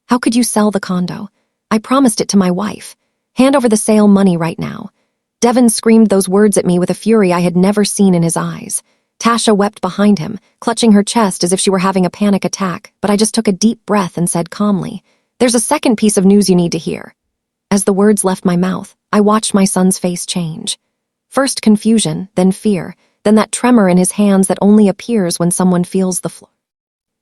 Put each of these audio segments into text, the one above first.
How could you sell the condo? I promised it to my wife. Hand over the sale money right now. Devin screamed those words at me with a fury I had never seen in his eyes. Tasha wept behind him, clutching her chest as if she were having a panic attack, but I just took a deep breath and said calmly, "There's a second piece of news you need to hear." As the words left my mouth, I watched my son's face change. First confusion, then fear, then that tremor in his hands that only appears when someone feels the floor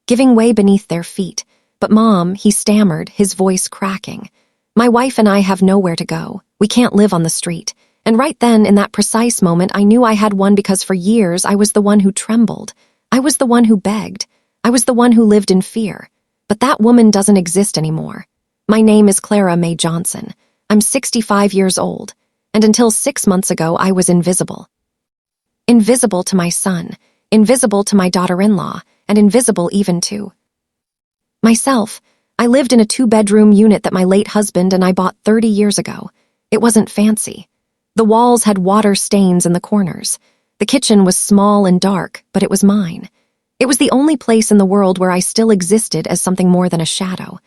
giving way beneath their feet. "But Mom," he stammered, his voice cracking. "My wife and I have nowhere to go. We can't live on the street." And right then, in that precise moment, I knew I had one because for years I was the one who trembled. I was the one who begged. I was the one who lived in fear. But that woman doesn't exist anymore. My name is Clara Mae Johnson. I'm 65 years old. And until 6 months ago, I was invisible. Invisible to my son, invisible to my daughter-in-law, and invisible even to myself. I lived in a 2-bedroom unit that my late husband and I bought 30 years ago. It wasn't fancy. The walls had water stains in the corners. The kitchen was small and dark, but it was mine. It was the only place in the world where I still existed as something more than a shadow.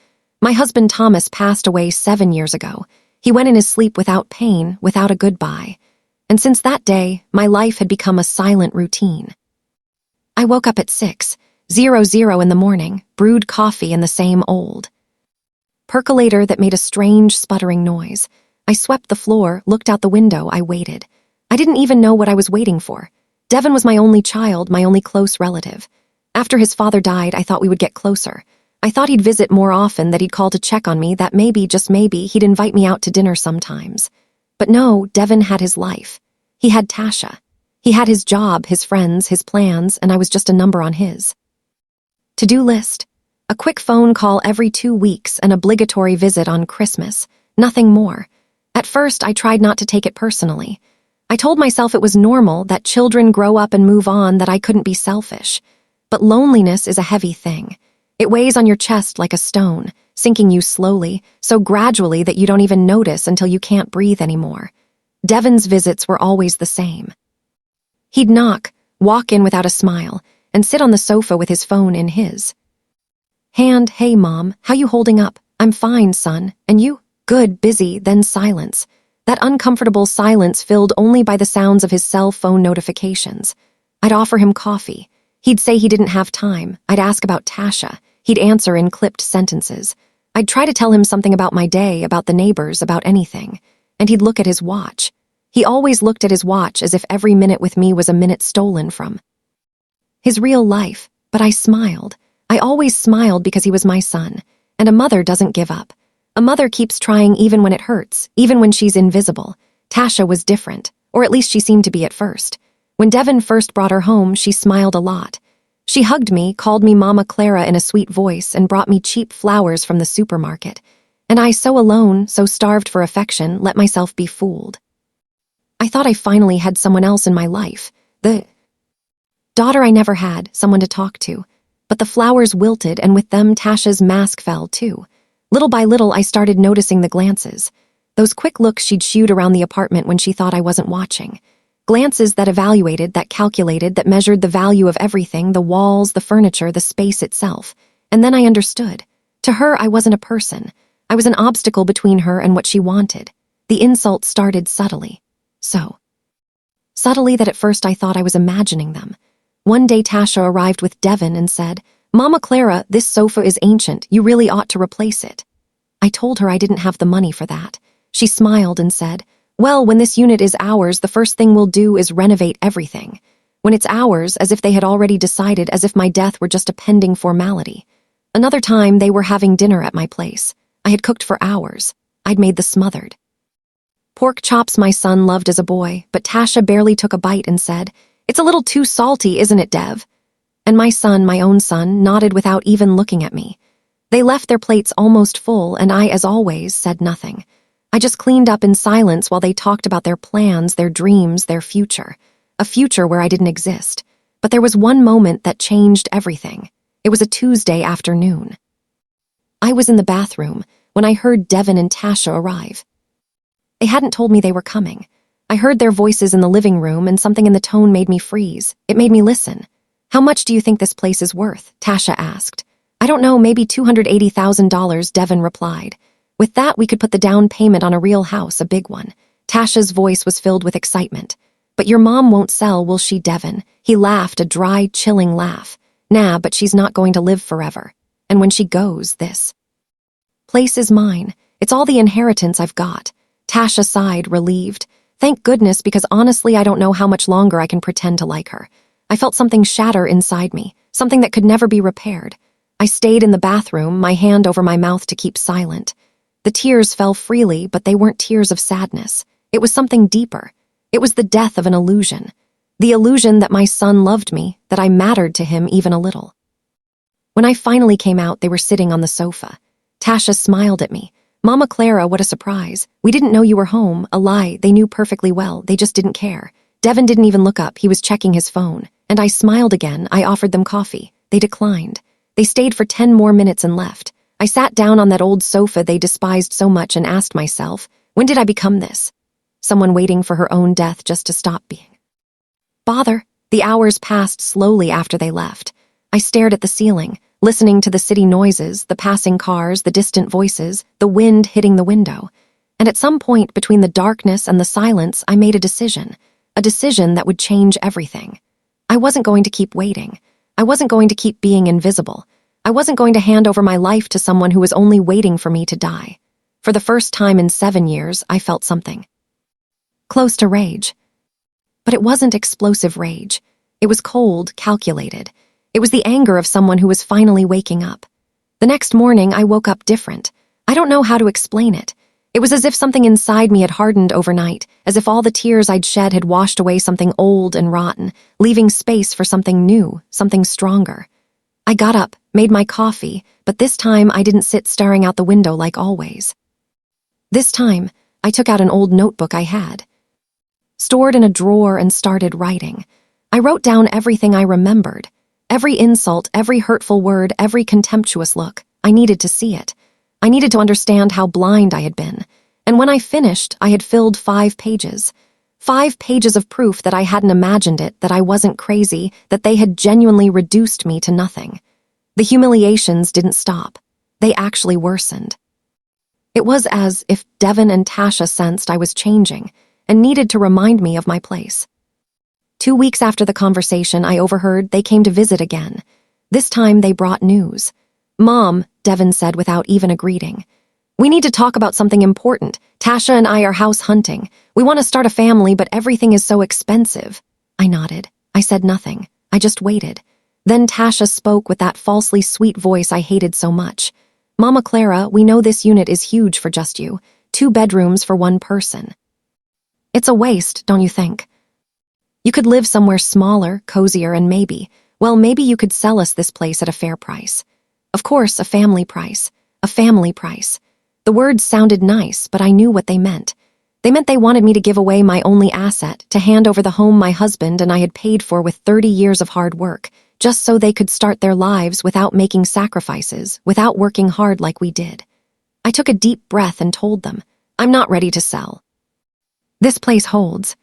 My husband Thomas passed away 7 years ago. He went in his sleep without pain, without a goodbye. And since that day, my life had become a silent routine. I woke up at 6:00 in the morning, brewed coffee in the same old percolator that made a strange sputtering noise. I swept the floor, looked out the window, I waited. I didn't even know what I was waiting for. Devin was my only child, my only close relative. After his father died, I thought we would get closer. I thought he'd visit more often, that he'd call to check on me, that maybe, just maybe, he'd invite me out to dinner sometimes. But no, Devin had his life. He had Tasha. He had his job, his friends, his plans, and I was just a number on his to-do list. A quick phone call every 2 weeks, an obligatory visit on Christmas. Nothing more. At first, I tried not to take it personally. I told myself it was normal, that children grow up and move on, that I couldn't be selfish. But loneliness is a heavy thing. It weighs on your chest like a stone, sinking you slowly, so gradually that you don't even notice until you can't breathe anymore. Devin's visits were always the same. He'd knock, walk in without a smile, and sit on the sofa with his phone in his hand. "Hey, Mom, how you holding up?" "I'm fine, son. And you?" "Good," busy, then silence. That uncomfortable silence filled only by the sounds of his cell phone notifications. I'd offer him coffee. He'd say he didn't have time. I'd ask about Tasha. He'd answer in clipped sentences. I'd try to tell him something about my day, about the neighbors, about anything. And he'd look at his watch. He always looked at his watch as if every minute with me was a minute stolen from his real life. But I smiled. I always smiled because he was my son. And a mother doesn't give up. A mother keeps trying even when it hurts, even when she's invisible. Tasha was different, or at least she seemed to be at first. When Devin first brought her home, she smiled a lot. She hugged me, called me Mama Clara in a sweet voice, and brought me cheap flowers from the supermarket. And I, so alone, so starved for affection, let myself be fooled. I thought I finally had someone else in my life. The daughter I never had, someone to talk to. But the flowers wilted, and with them Tasha's mask fell too. Little by little, I started noticing the glances. Those quick looks she'd shoot around the apartment when she thought I wasn't watching. Glances that evaluated, that calculated, that measured the value of everything, the walls, the furniture, the space itself. And then I understood. To her, I wasn't a person. I was an obstacle between her and what she wanted. The insult started subtly. So subtly that at first I thought I was imagining them. One day Tasha arrived with Devin and said, "Mama Clara, this sofa is ancient. You really ought to replace it." I told her I didn't have the money for that. She smiled and said, "Well, when this unit is ours, the first thing we'll do is renovate everything." When it's ours, as if they had already decided, as if my death were just a pending formality. Another time, they were having dinner at my place. I had cooked for hours. I'd made the smothered pork chops my son loved as a boy, but Tasha barely took a bite and said, "It's a little too salty, isn't it, Dev?" And my son, my own son, nodded without even looking at me. They left their plates almost full, and I, as always, said nothing. I just cleaned up in silence while they talked about their plans, their dreams, their future. A future where I didn't exist. But there was one moment that changed everything. It was a Tuesday afternoon. I was in the bathroom when I heard Devin and Tasha arrive. They hadn't told me they were coming. I heard their voices in the living room, and something in the tone made me freeze. It made me listen. "How much do you think this place is worth?" Tasha asked. I don't know, maybe $280,000, Devin replied. With that, we could put the down payment on a real house, a big one. Tasha's voice was filled with excitement. But your mom won't sell, will she, Devin? He laughed, a dry, chilling laugh. Nah, but she's not going to live forever. And when she goes, this place is mine. It's all the inheritance I've got. Tasha sighed, relieved. Thank goodness, because honestly, I don't know how much longer I can pretend to like her. I felt something shatter inside me, something that could never be repaired. I stayed in the bathroom, my hand over my mouth to keep silent. The tears fell freely, but they weren't tears of sadness. It was something deeper. It was the death of an illusion. The illusion that my son loved me, that I mattered to him even a little. When I finally came out, they were sitting on the sofa. Tasha smiled at me. Mama Clara, what a surprise. We didn't know you were home. A lie. They knew perfectly well. They just didn't care. Devin didn't even look up. He was checking his phone. And I smiled again. I offered them coffee. They declined. They stayed for 10 more minutes and left. I sat down on that old sofa they despised so much and asked myself, when did I become this? Someone waiting for her own death just to stop being. Bother. The hours passed slowly after they left. I stared at the ceiling, listening to the city noises, the passing cars, the distant voices, the wind hitting the window. And at some point between the darkness and the silence, I made a decision that would change everything. I wasn't going to keep waiting. I wasn't going to keep being invisible. I wasn't going to hand over my life to someone who was only waiting for me to die. For the first time in 7 years, I felt something close to rage. But it wasn't explosive rage. It was cold, calculated. It was the anger of someone who was finally waking up. The next morning, I woke up different. I don't know how to explain it. It was as if something inside me had hardened overnight, as if all the tears I'd shed had washed away something old and rotten, leaving space for something new, something stronger. I got up, made my coffee, but this time I didn't sit staring out the window like always. This time, I took out an old notebook I had, stored in a drawer, and started writing. I wrote down everything I remembered. Every insult, every hurtful word, every contemptuous look. I needed to see it. I needed to understand how blind I had been. And when I finished, I had filled 5 pages. 5 pages of proof that I hadn't imagined it, that I wasn't crazy, that they had genuinely reduced me to nothing. The humiliations didn't stop. They actually worsened. It was as if Devin and Tasha sensed I was changing and needed to remind me of my place. 2 weeks after the conversation, I overheard they came to visit again. This time they brought news. Mom, Devin said without even a greeting. We need to talk about something important. Tasha and I are house hunting. We want to start a family, but everything is so expensive. I nodded. I said nothing. I just waited. Then Tasha spoke with that falsely sweet voice I hated so much. Mama Clara, we know this unit is huge for just you. 2 bedrooms for 1 person. It's a waste, don't you think? You could live somewhere smaller, cozier, and maybe you could sell us this place at a fair price. Of course, a family price. A family price. The words sounded nice, but I knew what they meant. They meant they wanted me to give away my only asset, to hand over the home my husband and I had paid for with 30 years of hard work, just so they could start their lives without making sacrifices, without working hard like we did. I took a deep breath and told them, I'm not ready to sell. This place holds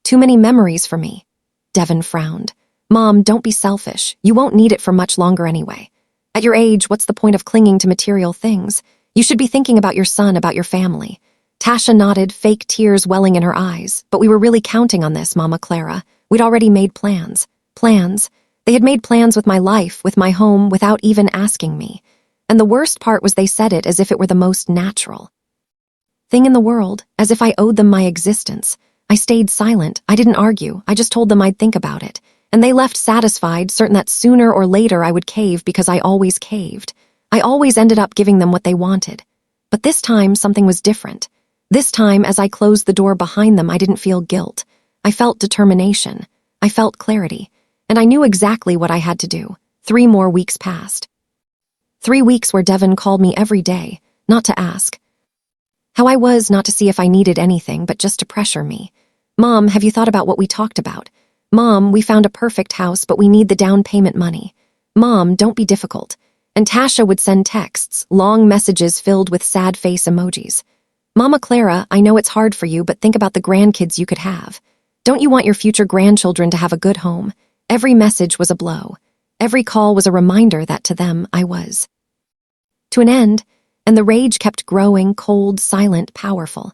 too many memories for me. Devin frowned. Mom, don't be selfish. You won't need it for much longer anyway. At your age, what's the point of clinging to material things? You should be thinking about your son, about your family. Tasha nodded, fake tears welling in her eyes. But we were really counting on this, Mama Clara. We'd already made plans. Plans? They had made plans with my life, with my home, without even asking me. And the worst part was they said it as if it were the most natural thing in the world, as if I owed them my existence. I stayed silent. I didn't argue. I just told them I'd think about it. And they left satisfied, certain that sooner or later I would cave because I always caved. I always ended up giving them what they wanted. But this time, something was different. This time, as I closed the door behind them, I didn't feel guilt. I felt determination. I felt clarity. And I knew exactly what I had to do. 3 more weeks passed. 3 weeks where Devin called me every day, not to ask how I was, not to see if I needed anything, but just to pressure me. Mom, have you thought about what we talked about? Mom, we found a perfect house, but we need the down payment money. Mom, don't be difficult. And Tasha would send texts, long messages filled with sad face emojis. Mama Clara, I know it's hard for you, but think about the grandkids you could have. Don't you want your future grandchildren to have a good home? Every message was a blow. Every call was a reminder that to them I was. To an end, and the rage kept growing, cold, silent, powerful.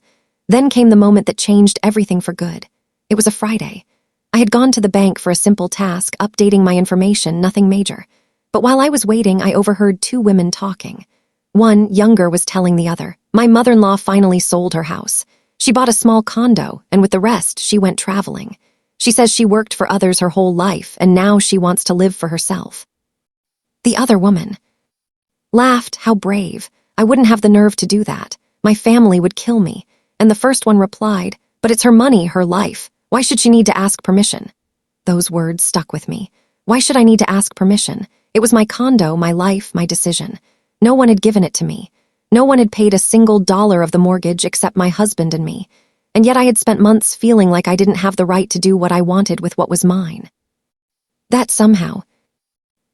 Then came the moment that changed everything for good. It was a Friday. I had gone to the bank for a simple task, updating my information, nothing major. But while I was waiting, I overheard two women talking. One, younger, was telling the other, "My mother-in-law finally sold her house. She bought a small condo, and with the rest, she went traveling. She says she worked for others her whole life, and now she wants to live for herself." The other woman laughed. How brave. I wouldn't have the nerve to do that. My family would kill me. And the first one replied, "But it's her money, her life. Why should she need to ask permission?" Those words stuck with me. Why should I need to ask permission? It was my condo, my life, my decision. No one had given it to me. No one had paid a single dollar of the mortgage except my husband and me. And yet I had spent months feeling like I didn't have the right to do what I wanted with what was mine. That somehow,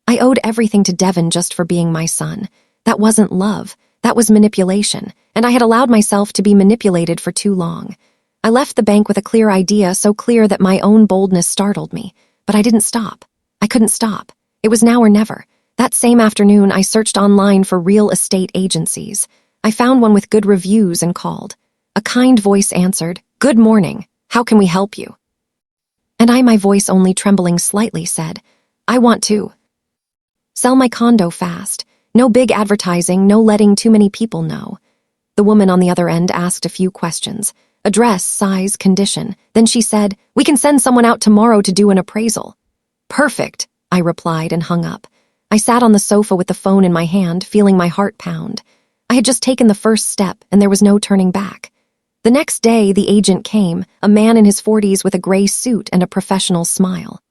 I owed everything to Devin just for being my son. That wasn't love. That was manipulation, and I had allowed myself to be manipulated for too long. I left the bank with a clear idea, so clear that my own boldness startled me. But I didn't stop. I couldn't stop. It was now or never. That same afternoon, I searched online for real estate agencies. I found one with good reviews and called. A kind voice answered, "Good morning. How can we help you?" And I, my voice only trembling slightly, said, "I want to sell my condo fast. No big advertising, no letting too many people know." The woman on the other end asked a few questions. Address, size, condition. Then she said, "We can send someone out tomorrow to do an appraisal." "Perfect," I replied and hung up. I sat on the sofa with the phone in my hand, feeling my heart pound. I had just taken the first step, and there was no turning back. The next day, the agent came, a man in his 40s with a gray suit and a professional smile.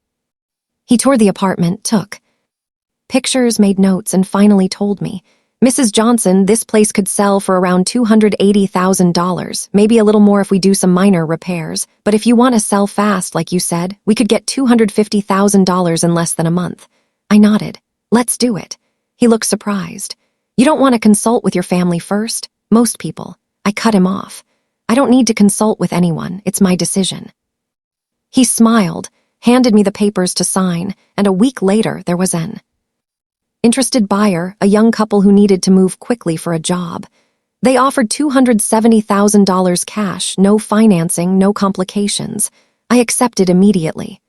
He toured the apartment, took pictures, made notes, and finally told me, "Mrs. Johnson, this place could sell for around $280,000, maybe a little more if we do some minor repairs, but if you want to sell fast, like you said, we could get $250,000 in less than a month." I nodded. "Let's do it." He looked surprised. "You don't want to consult with your family first?" "Most people." I cut him off. "I don't need to consult with anyone. It's my decision." He smiled, handed me the papers to sign, and a week later there was an interested buyer, a young couple who needed to move quickly for a job. They offered $270,000 cash, no financing, no complications. I accepted immediately.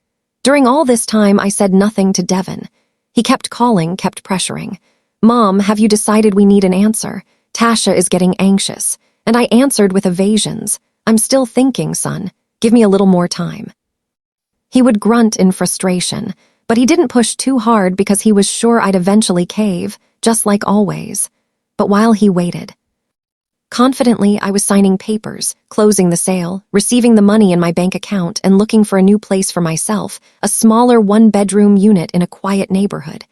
During all this time, I said nothing to Devin. He kept calling, kept pressuring. "Mom, have you decided we need an answer? Tasha is getting anxious." And I answered with evasions. "I'm still thinking, son. Give me a little more time." He would grunt in frustration, but he didn't push too hard because he was sure I'd eventually cave, just like always. But while he waited, confidently, I was signing papers, closing the sale, receiving the money in my bank account, and looking for a new place for myself, a smaller one-bedroom unit in a quiet neighborhood.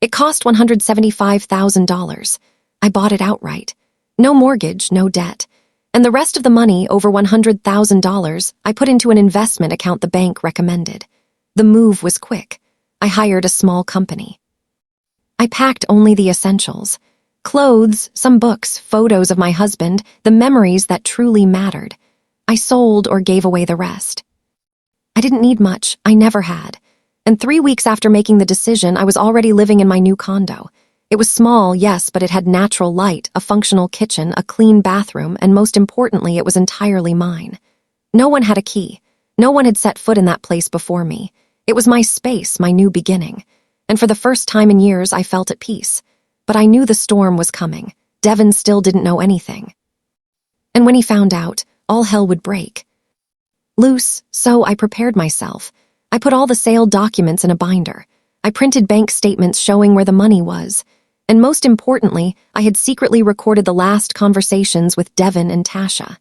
It cost $175,000. I bought it outright. No mortgage, no debt. And the rest of the money, over $100,000, I put into an investment account the bank recommended. The move was quick. I hired a small company. I packed only the essentials. Clothes, some books, photos of my husband, the memories that truly mattered. I sold or gave away the rest. I didn't need much. I never had. And 3 weeks after making the decision, I was already living in my new condo. It was small, yes, but it had natural light, a functional kitchen, a clean bathroom, and most importantly, it was entirely mine. No one had a key. No one had set foot in that place before me. It was my space, my new beginning. And for the first time in years, I felt at peace. But I knew the storm was coming. Devin still didn't know anything. And when he found out, all hell would break loose, so I prepared myself. I put all the sale documents in a binder. I printed bank statements showing where the money was. And most importantly, I had secretly recorded the last conversations with Devin and Tasha.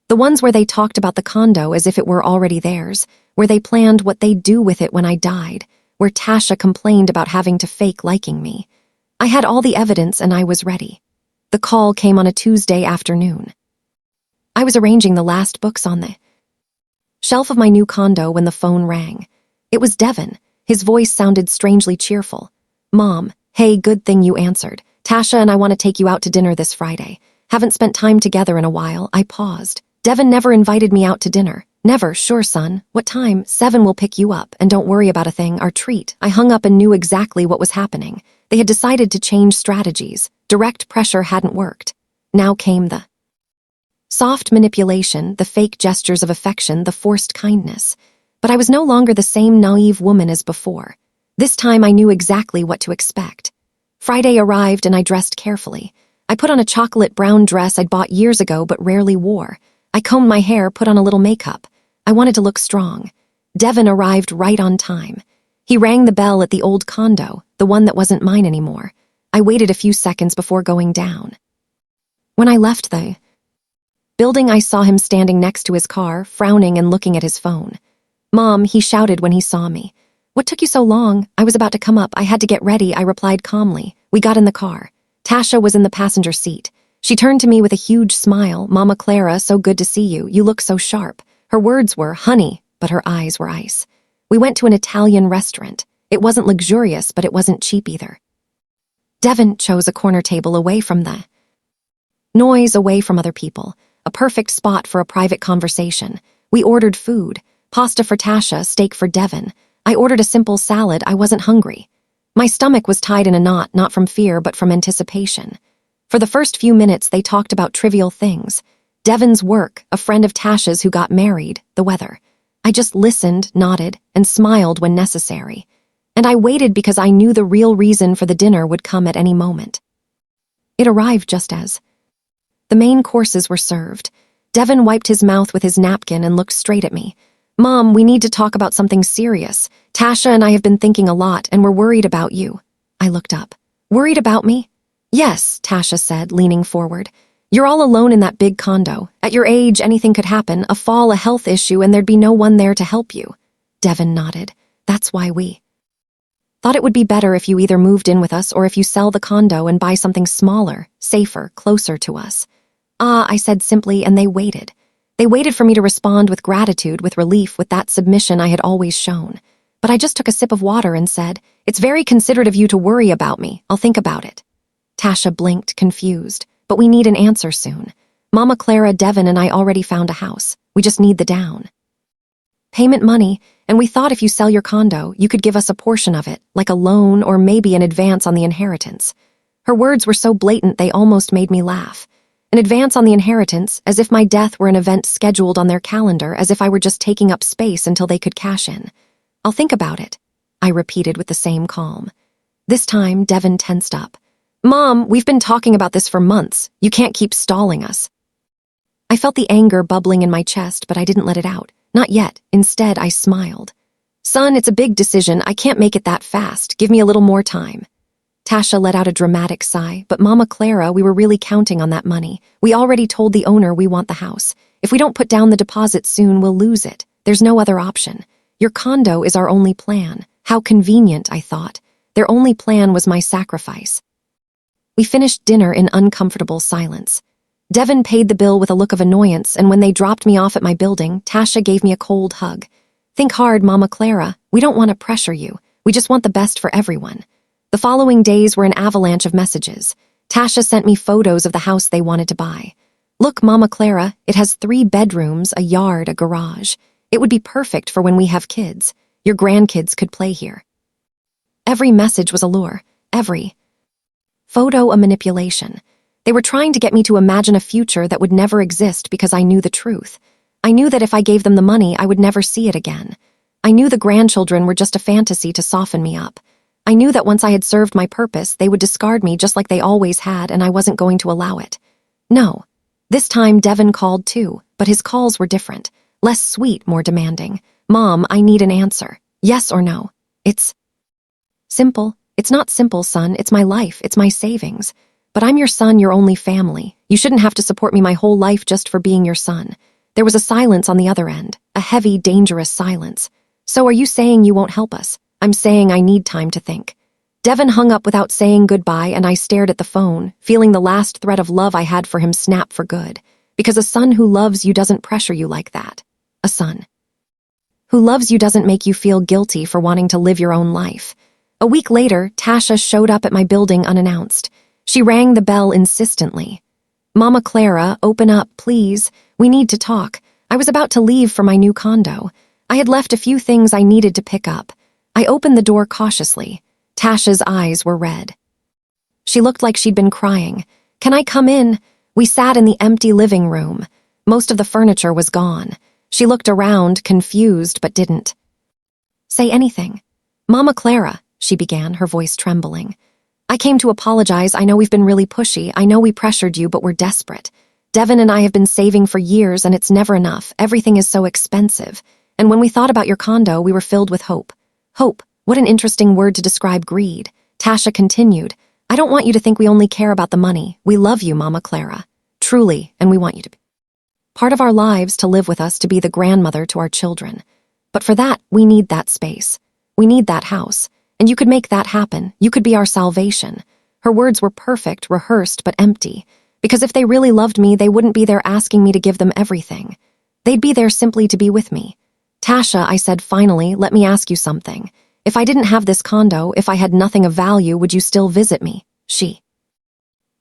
The ones where they talked about the condo as if it were already theirs, where they planned what they'd do with it when I died, where Tasha complained about having to fake liking me. I had all the evidence and I was ready. The call came on a Tuesday afternoon. I was arranging the last books on the shelf of my new condo when the phone rang. It was Devin. His voice sounded strangely cheerful. "Mom, hey, good thing you answered. Tasha and I want to take you out to dinner this Friday. Haven't spent time together in a while." I paused. Devin never invited me out to dinner. Never. Sure, son. What time? 7 will pick you up, and don't worry about a thing, our treat. I hung up and knew exactly what was happening. They had decided to change strategies. Direct pressure hadn't worked. Now came the soft manipulation, the fake gestures of affection, the forced kindness. But I was no longer the same naive woman as before. This time I knew exactly what to expect. Friday arrived and I dressed carefully. I put on a chocolate brown dress I'd bought years ago but rarely wore. I combed my hair, put on a little makeup. I wanted to look strong. Devin arrived right on time. He rang the bell at the old condo, the one that wasn't mine anymore. I waited a few seconds before going down. When I left the building, I saw him standing next to his car, frowning and looking at his phone. "Mom," he shouted when he saw me. "What took you so long? I was about to come up. I had to get ready," I replied calmly. We got in the car. Tasha was in the passenger seat. She turned to me with a huge smile. "Mama Clara, so good to see you. You look so sharp." Her words were honey, but her eyes were ice. We went to an Italian restaurant. It wasn't luxurious, but it wasn't cheap either. Devin chose a corner table away from the noise, away from other people. A perfect spot for a private conversation. We ordered food. Pasta for Tasha, steak for Devin. I ordered a simple salad. I wasn't hungry. My stomach was tied in a knot, not from fear, but from anticipation. For the first few minutes, they talked about trivial things. Devin's work, a friend of Tasha's who got married, the weather. I just listened, nodded, and smiled when necessary. And I waited because I knew the real reason for the dinner would come at any moment. It arrived just as the main courses were served. Devin wiped his mouth with his napkin and looked straight at me. "Mom, we need to talk about something serious. Tasha and I have been thinking a lot, and we're worried about you." I looked up. "Worried about me?" "Yes," Tasha said, leaning forward. "You're all alone in that big condo. At your age, anything could happen, a fall, a health issue, and there'd be no one there to help you." Devin nodded. "That's why we thought it would be better if you either moved in with us or if you sell the condo and buy something smaller, safer, closer to us." "Ah," I said simply, and they waited. They waited for me to respond with gratitude, with relief, with that submission I had always shown. But I just took a sip of water and said, "It's very considerate of you to worry about me. I'll think about it." Tasha blinked, confused. "But we need an answer soon. Mama Clara, Devin, and I already found a house. We just need the down payment money, and we thought if you sell your condo, you could give us a portion of it, like a loan or maybe an advance on the inheritance." Her words were so blatant they almost made me laugh. An advance on the inheritance, as if my death were an event scheduled on their calendar, as if I were just taking up space until they could cash in. "I'll think about it," I repeated with the same calm. This time, Devin tensed up. "Mom, we've been talking about this for months. You can't keep stalling us." I felt the anger bubbling in my chest, but I didn't let it out. Not yet. Instead, I smiled. "Son, it's a big decision. I can't make it that fast. Give me a little more time." Tasha let out a dramatic sigh. "But Mama Clara, we were really counting on that money. We already told the owner we want the house. If we don't put down the deposit soon, we'll lose it. There's no other option. Your condo is our only plan." How convenient, I thought. Their only plan was my sacrifice. We finished dinner in uncomfortable silence. Devin paid the bill with a look of annoyance, and when they dropped me off at my building, Tasha gave me a cold hug. "Think hard, Mama Clara. We don't want to pressure you. We just want the best for everyone." The following days were an avalanche of messages. Tasha sent me photos of the house they wanted to buy. "Look, Mama Clara, it has 3 bedrooms, a yard, a garage. It would be perfect for when we have kids. Your grandkids could play here." Every message was a lure. Every photo a manipulation. They were trying to get me to imagine a future that would never exist because I knew the truth. I knew that if I gave them the money, I would never see it again. I knew the grandchildren were just a fantasy to soften me up. I knew that once I had served my purpose, they would discard me just like they always had, and I wasn't going to allow it. No. This time, Devin called too, but his calls were different. Less sweet, more demanding. "Mom, I need an answer. Yes or no. It's simple. It's not simple, son. It's my life. It's my savings. But I'm your son, your only family. You shouldn't have to support me my whole life just for being your son." There was a silence on the other end, a heavy, dangerous silence. "So are you saying you won't help us?" "I'm saying I need time to think." Devin hung up without saying goodbye, and I stared at the phone, feeling the last thread of love I had for him snap for good. Because a son who loves you doesn't pressure you like that. A son who loves you doesn't make you feel guilty for wanting to live your own life. A week later, Tasha showed up at my building unannounced. She rang the bell insistently. "Mama Clara, open up, please. We need to talk." I was about to leave for my new condo. I had left a few things I needed to pick up. I opened the door cautiously. Tasha's eyes were red. She looked like she'd been crying. "Can I come in?" We sat in the empty living room. Most of the furniture was gone. She looked around, confused, but didn't say anything. "Mama Clara," she began, her voice trembling. "I came to apologize. I know we've been really pushy. I know we pressured you, but we're desperate. Devin and I have been saving for years, and it's never enough. Everything is so expensive. And when we thought about your condo, we were filled with hope." Hope. What an interesting word to describe greed. Tasha continued, "I don't want you to think we only care about the money. We love you, Mama Clara. Truly, and we want you to be part of our lives, to live with us, to be the grandmother to our children. But for that, we need that space. We need that house. And you could make that happen. You could be our salvation." Her words were perfect, rehearsed, but empty. Because if they really loved me, they wouldn't be there asking me to give them everything. They'd be there simply to be with me. "Tasha," I said finally, "let me ask you something. If I didn't have this condo, if I had nothing of value, would you still visit me?" She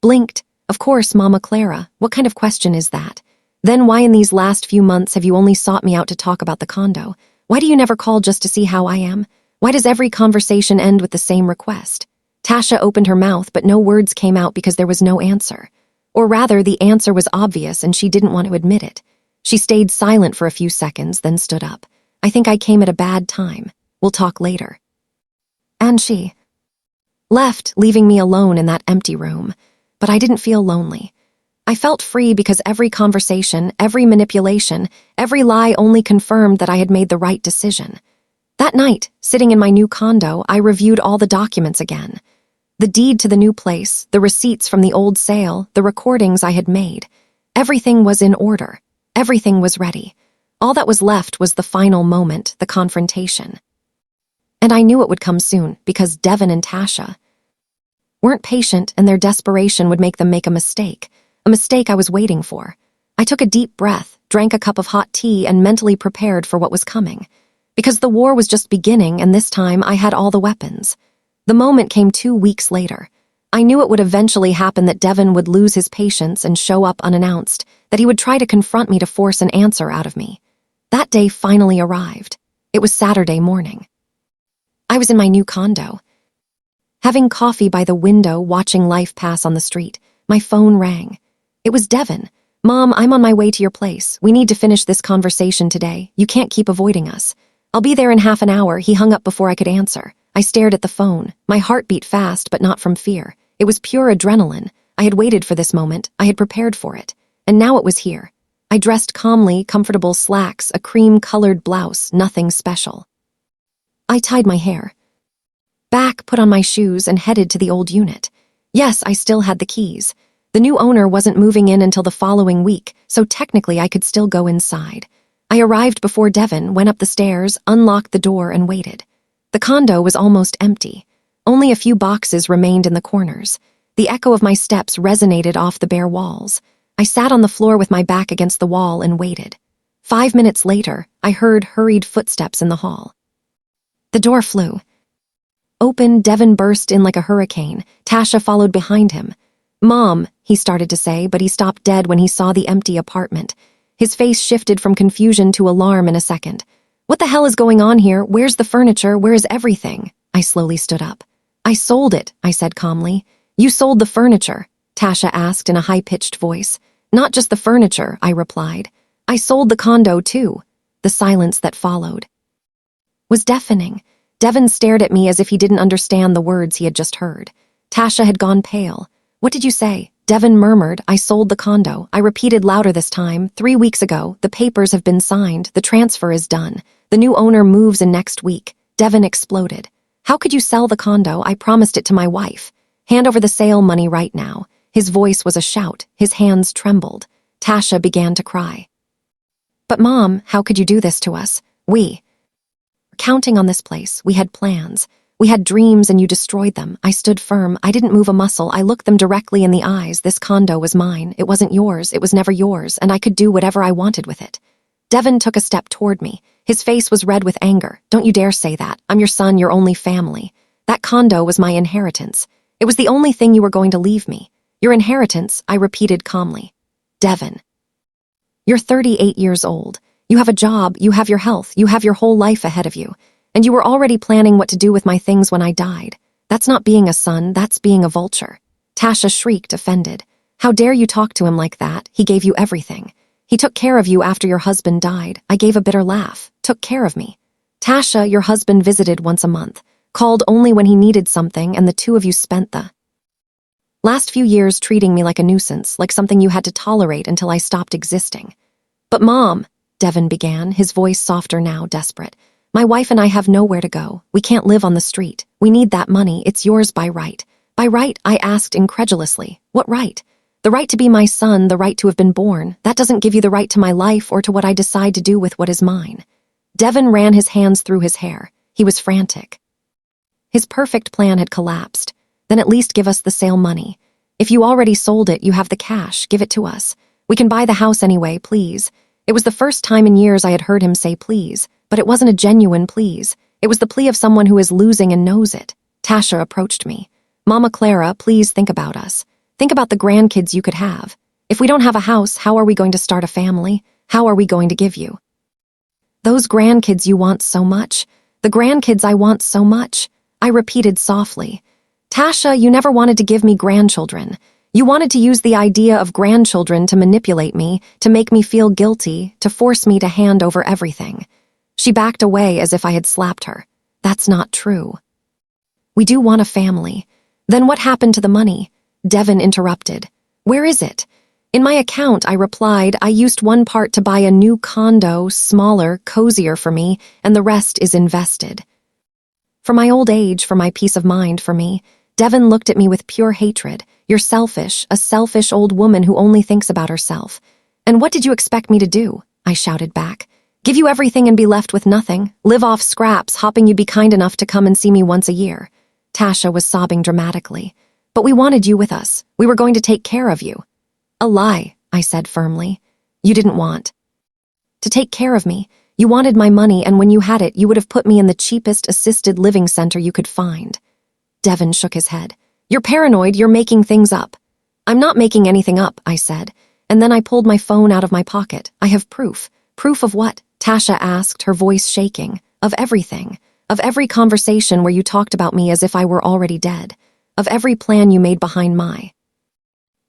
blinked. "Of course, Mama Clara. What kind of question is that? Then why in these last few months have you only sought me out to talk about the condo? Why do you never call just to see how I am? Why does every conversation end with the same request?" Tasha opened her mouth, but no words came out because there was no answer. Or rather, the answer was obvious and she didn't want to admit it. She stayed silent for a few seconds, then stood up. "I think I came at a bad time. We'll talk later." And she left, leaving me alone in that empty room. But I didn't feel lonely. I felt free because every conversation, every manipulation, every lie only confirmed that I had made the right decision. That night, sitting in my new condo, I reviewed all the documents again. The deed to the new place, the receipts from the old sale, the recordings I had made. Everything was in order. Everything was ready. All that was left was the final moment, the confrontation. And I knew it would come soon, because Devin and Tasha weren't patient, and their desperation would make them make a mistake I was waiting for. I took a deep breath, drank a cup of hot tea, and mentally prepared for what was coming. Because the war was just beginning, and this time I had all the weapons. The moment came 2 weeks later. I knew it would eventually happen, that Devin would lose his patience and show up unannounced, that he would try to confront me to force an answer out of me. That day finally arrived. It was Saturday morning. I was in my new condo, having coffee by the window, watching life pass on the street. My phone rang. It was Devin. "Mom, I'm on my way to your place. We need to finish this conversation today. You can't keep avoiding us." "I'll be there in half an hour." He hung up before I could answer. I stared at the phone. My heart beat fast, but not from fear. It was pure adrenaline. I had waited for this moment. I had prepared for it. And now it was here. I dressed calmly, comfortable slacks, a cream-colored blouse, nothing special. I tied my hair back, put on my shoes, and headed to the old unit. Yes, I still had the keys. The new owner wasn't moving in until the following week, so technically I could still go inside. I arrived before Devin, went up the stairs, unlocked the door, and waited. The condo was almost empty. Only a few boxes remained in the corners. The echo of my steps resonated off the bare walls. I sat on the floor with my back against the wall and waited. 5 minutes later, I heard hurried footsteps in the hall. The door flew open. Devin burst in like a hurricane. Tasha followed behind him. "Mom," he started to say, but he stopped dead when he saw the empty apartment. His face shifted from confusion to alarm in a second. "What the hell is going on here? Where's the furniture? Where is everything?" I slowly stood up. "I sold it," I said calmly. "You sold the furniture?" Tasha asked in a high-pitched voice. "Not just the furniture," I replied. "I sold the condo too." The silence that followed was deafening. Devin stared at me as if he didn't understand the words he had just heard. Tasha had gone pale. "What did you say?" Devin murmured. "I sold the condo." I repeated louder this time. 3 weeks ago, the papers have been signed. The transfer is done. The new owner moves in next week." Devin exploded. "How could you sell the condo? I promised it to my wife. Hand over the sale money right now." His voice was a shout. His hands trembled. Tasha began to cry. "But Mom, how could you do this to us? We were counting on this place. We had plans. We had dreams, and you destroyed them." I stood firm. I didn't move a muscle. I looked them directly in the eyes. "This condo was mine. It wasn't yours. It was never yours, and I could do whatever I wanted with it." Devin took a step toward me. His face was red with anger. "Don't you dare say that. I'm your son, your only family. That condo was my inheritance. It was the only thing you were going to leave me. Your inheritance," I repeated calmly. "Devin, You're 38 years old. You have a job, you have your health, you have your whole life ahead of you. And you were already planning what to do with my things when I died. That's not being a son, that's being a vulture. Tasha shrieked, offended. How dare you talk to him like that? He gave you everything. He took care of you after your husband died. I gave a bitter laugh. Took care of me. Tasha, your husband visited once a month. Called only when he needed something, and the two of you spent the last few years treating me like a nuisance, like something you had to tolerate until I stopped existing. But Mom, Devin began, his voice softer now, desperate. My wife and I have nowhere to go. We can't live on the street. We need that money. It's yours by right. By right, I asked incredulously. What right? The right to be my son, the right to have been born. That doesn't give you the right to my life or to what I decide to do with what is mine. Devin ran his hands through his hair. He was frantic. His perfect plan had collapsed. Then at least give us the sale money. If you already sold it, you have the cash. Give it to us. We can buy the house anyway, please. It was the first time in years I had heard him say please, but it wasn't a genuine please. It was the plea of someone who is losing and knows it. Tasha approached me. Mama Clara, please think about us. Think about the grandkids you could have. If we don't have a house, how are we going to start a family? How are we going to give you those grandkids you want so much? The grandkids I want so much. I repeated softly. Tasha, you never wanted to give me grandchildren. You wanted to use the idea of grandchildren to manipulate me, to make me feel guilty, to force me to hand over everything. She backed away as if I had slapped her. That's not true. We do want a family. Then what happened to the money? Devin interrupted. Where is it? In my account, I replied, I used one part to buy a new condo, smaller, cozier for me, and the rest is invested. For my old age, for my peace of mind, for me, Devin looked at me with pure hatred. You're selfish, a selfish old woman who only thinks about herself. And what did you expect me to do? I shouted back. Give you everything and be left with nothing? Live off scraps, hoping you'd be kind enough to come and see me once a year? Tasha was sobbing dramatically. But we wanted you with us. We were going to take care of you. A lie, I said firmly. You didn't want to take care of me. You wanted my money, and when you had it, you would have put me in the cheapest assisted living center you could find. Devin shook his head. You're paranoid, you're making things up. I'm not making anything up, I said, and then I pulled my phone out of my pocket. I have proof. Proof of what? Tasha asked, her voice shaking. Of everything. Of every conversation where you talked about me as if I were already dead. Of every plan you made behind my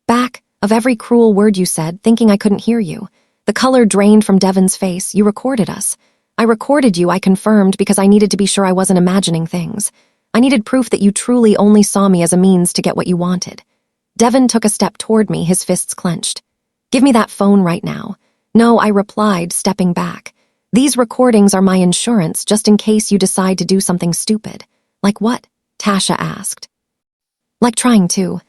back. Of every cruel word you said, thinking I couldn't hear you. The color drained from Devin's face. You recorded us. I recorded you, I confirmed, because I needed to be sure I wasn't imagining things. I needed proof that you truly only saw me as a means to get what you wanted. Devin took a step toward me, his fists clenched. Give me that phone right now. No, I replied, stepping back. These recordings are my insurance, just in case you decide to do something stupid. Like what? Tasha asked. Like trying to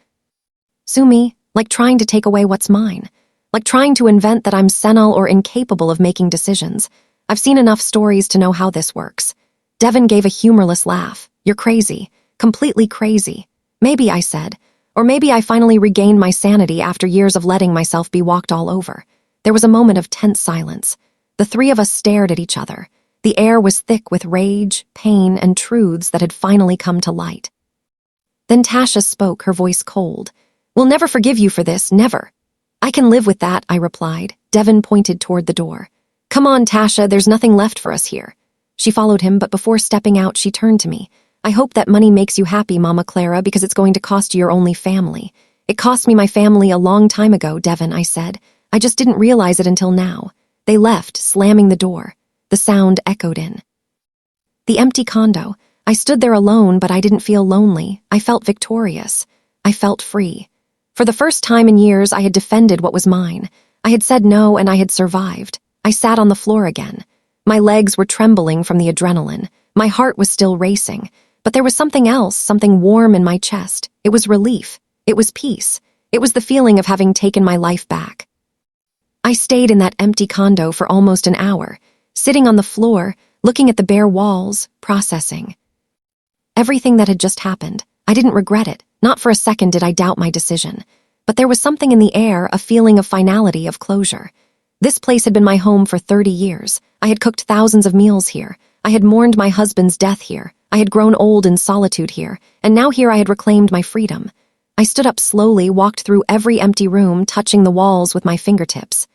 sue me, like trying to take away what's mine. Like trying to invent that I'm senile or incapable of making decisions. I've seen enough stories to know how this works. Devin gave a humorless laugh. You're crazy. Completely crazy. Maybe, I said. Or maybe I finally regained my sanity after years of letting myself be walked all over. There was a moment of tense silence. The three of us stared at each other. The air was thick with rage, pain, and truths that had finally come to light. Then Tasha spoke, her voice cold. We'll never forgive you for this, never. I can live with that, I replied. Devin pointed toward the door. Come on, Tasha, there's nothing left for us here. She followed him, but before stepping out, she turned to me. I hope that money makes you happy, Mama Clara, because it's going to cost you your only family. It cost me my family a long time ago, Devin, I said. I just didn't realize it until now. They left, slamming the door. The sound echoed in the empty condo. I stood there alone, but I didn't feel lonely. I felt victorious. I felt free. For the first time in years, I had defended what was mine. I had said no, and I had survived. I sat on the floor again. My legs were trembling from the adrenaline. My heart was still racing. But there was something else, something warm in my chest. It was relief. It was peace. It was the feeling of having taken my life back. I stayed in that empty condo for almost an hour, sitting on the floor, looking at the bare walls, processing everything that had just happened. I didn't regret it. Not for a second did I doubt my decision. But there was something in the air, a feeling of finality, of closure. This place had been my home for 30 years. I had cooked thousands of meals here. I had mourned my husband's death here. I had grown old in solitude here. And now here I had reclaimed my freedom. I stood up slowly, walked through every empty room, touching the walls with my fingertips.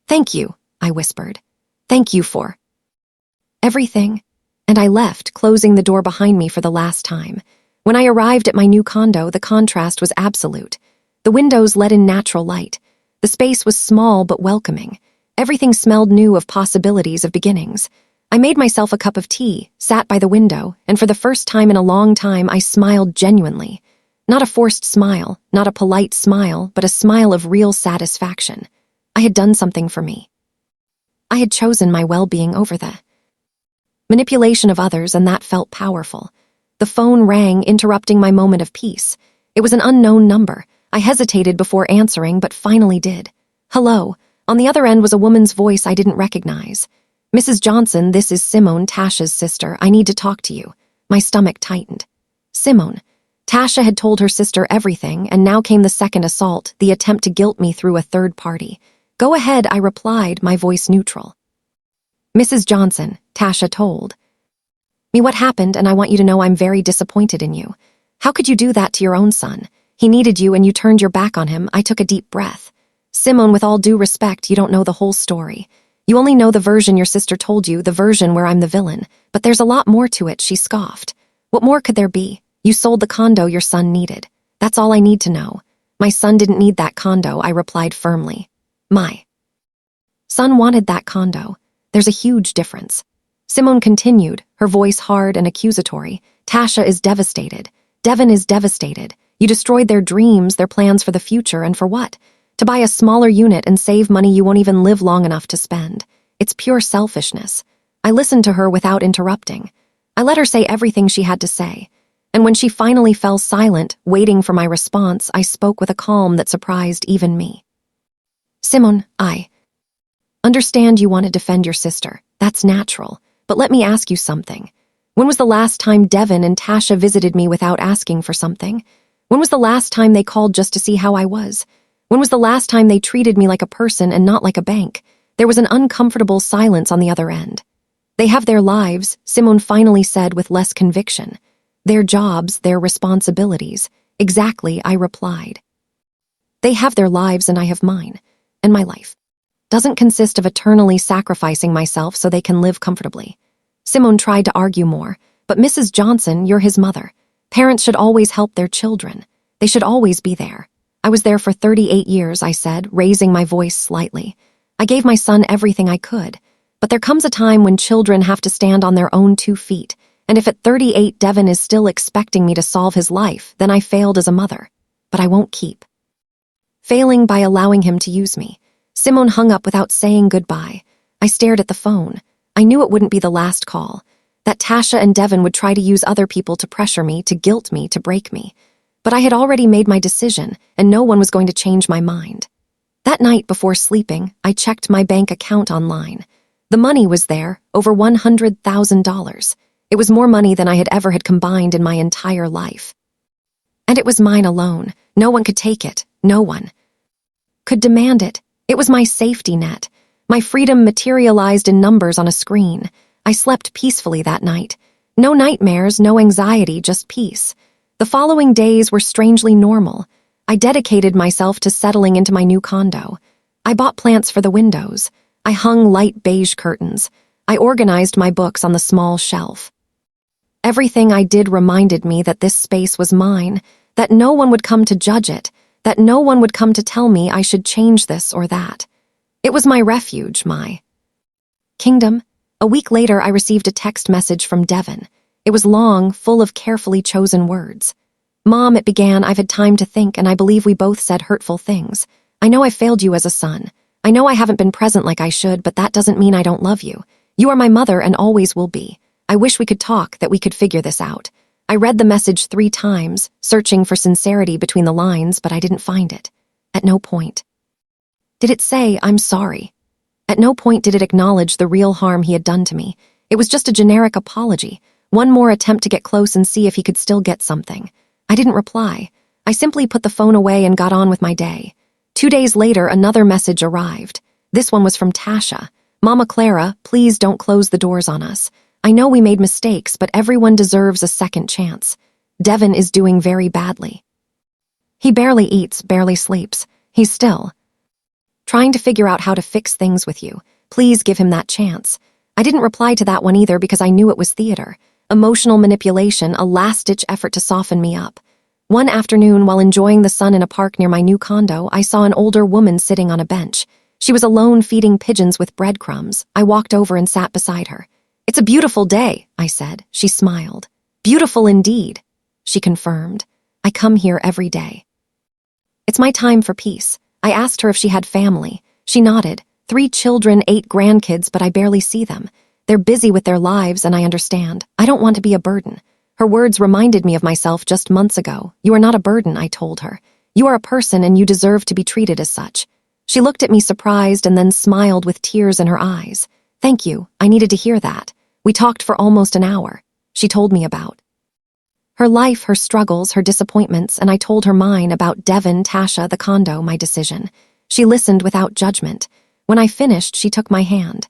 "Thank you," I whispered. "Thank you for everything." And I left, closing the door behind me for the last time. When I arrived at my new condo, the contrast was absolute. The windows let in natural light. The space was small but welcoming. Everything smelled new of possibilities of beginnings. I made myself a cup of tea, sat by the window, and for the first time in a long time I smiled genuinely. Not a forced smile, not a polite smile, but a smile of real satisfaction. I had done something for me. I had chosen my well-being over the manipulation of others, and that felt powerful. The phone rang, interrupting my moment of peace. It was an unknown number. I hesitated before answering, but finally did. "Hello." On the other end was a woman's voice I didn't recognize. "Mrs. Johnson, this is Simone, Tasha's sister. I need to talk to you." My stomach tightened. Simone. Tasha had told her sister everything, and now came the second assault, the attempt to guilt me through a third party. "Go ahead," I replied, my voice neutral. "Mrs. Johnson," Tasha told me what happened, and I want you to know I'm very disappointed in you. How could you do that to your own son? He needed you and you turned your back on him." I took a deep breath. "Simone, with all due respect, you don't know the whole story. You only know the version your sister told you, the version where I'm the villain. But there's a lot more to it," she scoffed. "What more could there be? You sold the condo your son needed. That's all I need to know." "My son didn't need that condo," I replied firmly. "My son wanted that condo. There's a huge difference." Simone continued, her voice hard and accusatory. "Tasha is devastated. Devin is devastated. You destroyed their dreams, their plans for the future, and for what? To buy a smaller unit and save money you won't even live long enough to spend. It's pure selfishness." I listened to her without interrupting. I let her say everything she had to say. And when she finally fell silent, waiting for my response, I spoke with a calm that surprised even me. "Simone, I understand you want to defend your sister. That's natural. But let me ask you something. When was the last time Devin and Tasha visited me without asking for something? When was the last time they called just to see how I was? When was the last time they treated me like a person and not like a bank?" There was an uncomfortable silence on the other end. "They have their lives," Simone finally said with less conviction. "Their jobs, their responsibilities." "Exactly," I replied. "They have their lives and I have mine. And my life doesn't consist of eternally sacrificing myself so they can live comfortably." Simone tried to argue more. "But Mrs. Johnson, you're his mother. Parents should always help their children. They should always be there." "I was there for 38 years, I said, raising my voice slightly. "I gave my son everything I could. But there comes a time when children have to stand on their own 2 feet. And if at 38 Devin is still expecting me to solve his life, then I failed as a mother. But I won't keep failing by allowing him to use me." Simone hung up without saying goodbye. I stared at the phone. I knew it wouldn't be the last call. That Tasha and Devin would try to use other people to pressure me, to guilt me, to break me. But I had already made my decision, and no one was going to change my mind. That night before sleeping, I checked my bank account online. The money was there, over $100,000. It was more money than I had combined in my entire life. And it was mine alone. No one could take it. No one could demand it. It was my safety net. My freedom materialized in numbers on a screen. I slept peacefully that night. No nightmares, no anxiety, just peace. The following days were strangely normal. I dedicated myself to settling into my new condo. I bought plants for the windows. I hung light beige curtains. I organized my books on the small shelf. Everything I did reminded me that this space was mine, that no one would come to judge it, that no one would come to tell me I should change this or that. It was my refuge, my kingdom. A week later, I received a text message from Devin. It was long, full of carefully chosen words. "Mom," it began, "I've had time to think, and I believe we both said hurtful things. I know I failed you as a son. I know I haven't been present like I should, but that doesn't mean I don't love you. You are my mother and always will be. I wish we could talk, that we could figure this out." I read the message 3 times, searching for sincerity between the lines, but I didn't find it. At no point did it say, "I'm sorry." At no point did it acknowledge the real harm he had done to me. It was just a generic apology, one more attempt to get close and see if he could still get something. I didn't reply. I simply put the phone away and got on with my day. 2 days later, another message arrived. This one was from Tasha. "Mama Clara, please don't close the doors on us. I know we made mistakes, but everyone deserves a second chance. Devin is doing very badly. He barely eats, barely sleeps. He's still Trying to figure out how to fix things with you. Please give him that chance. I didn't reply to that one either because I knew it was theater. Emotional manipulation, a last-ditch effort to soften me up. One afternoon, while enjoying the sun in a park near my new condo, I saw an older woman sitting on a bench. She was alone feeding pigeons with breadcrumbs. I walked over and sat beside her. "It's a beautiful day," I said. She smiled. "Beautiful indeed," she confirmed. "I come here every day. It's my time for peace." I asked her if she had family. She nodded. 3 children, 8 grandkids, but I barely see them. They're busy with their lives, and I understand. I don't want to be a burden. Her words reminded me of myself just months ago. "You are not a burden," I told her. "You are a person, and you deserve to be treated as such." She looked at me surprised and then smiled with tears in her eyes. "Thank you. I needed to hear that." We talked for almost an hour. She told me about her life, her struggles, her disappointments, and I told her mine about Devin, Tasha, the condo, my decision. She listened without judgment. When I finished, she took my hand.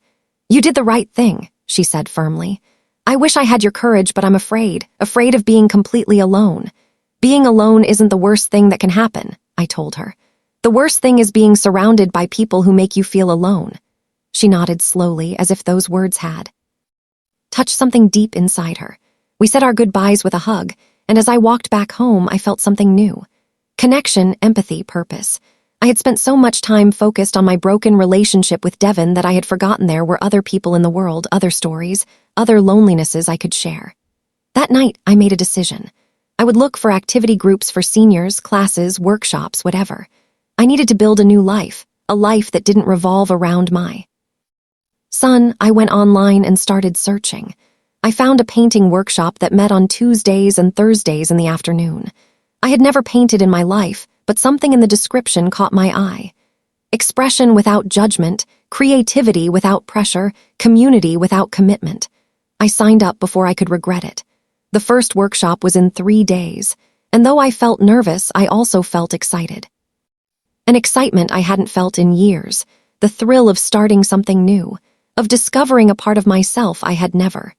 "You did the right thing," she said firmly. "I wish I had your courage, but I'm afraid of being completely alone." "Being alone isn't the worst thing that can happen," I told her. "The worst thing is being surrounded by people who make you feel alone." She nodded slowly, as if those words had touched something deep inside her. We said our goodbyes with a hug, and as I walked back home, I felt something new. Connection, empathy, purpose. I had spent so much time focused on my broken relationship with Devin that I had forgotten there were other people in the world, other stories, other lonelinesses I could share. That night, I made a decision. I would look for activity groups for seniors, classes, workshops, whatever. I needed to build a new life, a life that didn't revolve around my son. I went online and started searching. I found a painting workshop that met on Tuesdays and Thursdays in the afternoon. I had never painted in my life, but something in the description caught my eye. Expression without judgment, creativity without pressure, community without commitment. I signed up before I could regret it. The first workshop was in 3 days, and though I felt nervous, I also felt excited. An excitement I hadn't felt in years, the thrill of starting something new, of discovering a part of myself I had never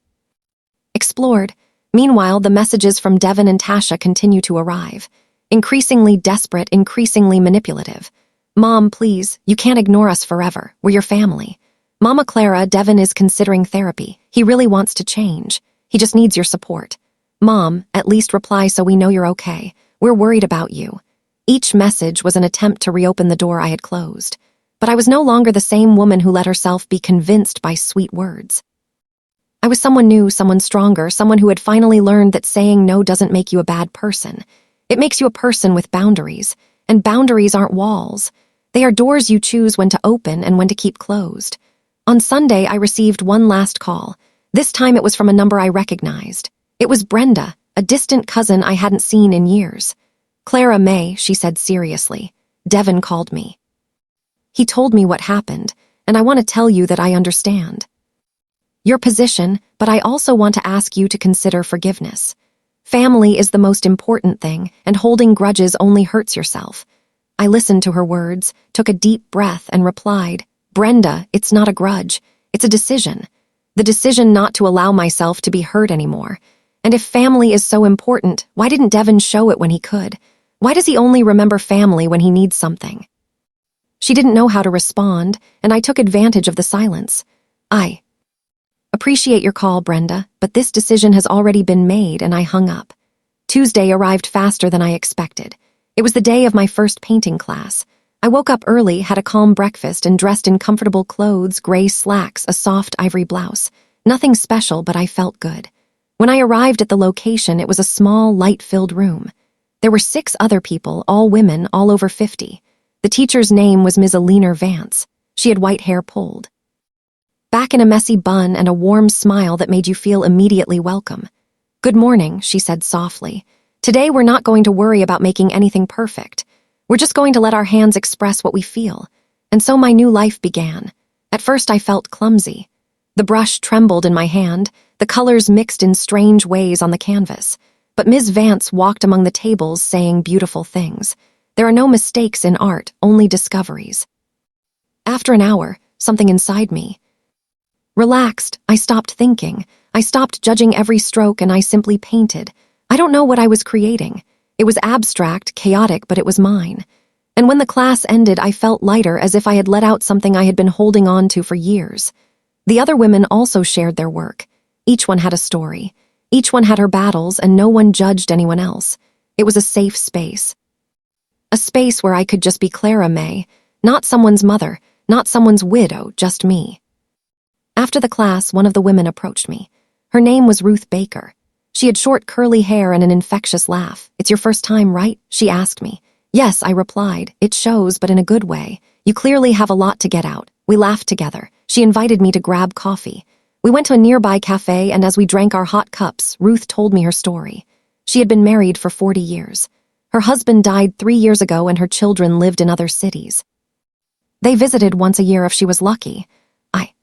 explored. Meanwhile, the messages from Devin and Tasha continue to arrive. Increasingly desperate, increasingly manipulative. "Mom, please, you can't ignore us forever. We're your family. Mama Clara, Devin is considering therapy. He really wants to change. He just needs your support. Mom, at least reply so we know you're okay. We're worried about you." Each message was an attempt to reopen the door I had closed. But I was no longer the same woman who let herself be convinced by sweet words. I was someone new, someone stronger, someone who had finally learned that saying no doesn't make you a bad person. It makes you a person with boundaries, and boundaries aren't walls. They are doors you choose when to open and when to keep closed. On Sunday, I received one last call. This time it was from a number I recognized. It was Brenda, a distant cousin I hadn't seen in years. "Clara May," she said seriously. "Devin called me. He told me what happened, and I want to tell you that I understand your position, but I also want to ask you to consider forgiveness. Family is the most important thing, and holding grudges only hurts yourself." I listened to her words, took a deep breath, and replied, "Brenda, it's not a grudge. It's a decision. The decision not to allow myself to be hurt anymore. And if family is so important, why didn't Devin show it when he could? Why does he only remember family when he needs something?" She didn't know how to respond, and I took advantage of the silence. "I appreciate your call, Brenda, but this decision has already been made," and I hung up. Tuesday arrived faster than I expected. It was the day of my first painting class. I woke up early, had a calm breakfast, and dressed in comfortable clothes, gray slacks, a soft ivory blouse. Nothing special, but I felt good. When I arrived at the location, it was a small, light-filled room. There were 6 other people, all women, all over 50. The teacher's name was Ms. Alina Vance. She had white hair pulled back in a messy bun and a warm smile that made you feel immediately welcome. "Good morning," she said softly. "Today we're not going to worry about making anything perfect. We're just going to let our hands express what we feel." And so my new life began. At first I felt clumsy. The brush trembled in my hand, the colors mixed in strange ways on the canvas. But Ms. Vance walked among the tables saying beautiful things. There are no mistakes in art, only discoveries. After an hour, something inside me relaxed. I stopped thinking. I stopped judging every stroke, and I simply painted. I don't know what I was creating. It was abstract, chaotic, but it was mine. And when the class ended, I felt lighter, as if I had let out something I had been holding on to for years. The other women also shared their work. Each one had a story. Each one had her battles, and no one judged anyone else. It was a safe space. A space where I could just be Clara May, not someone's mother, not someone's widow, just me. After the class, one of the women approached me. Her name was Ruth Baker. She had short curly hair and an infectious laugh. "It's your first time, right?" she asked me. "Yes," I replied. "It shows, but in a good way. You clearly have a lot to get out." We laughed together. She invited me to grab coffee. We went to a nearby cafe, and as we drank our hot cups, Ruth told me her story. She had been married for 40 years. Her husband died 3 years ago, and her children lived in other cities. They visited once a year if she was lucky. I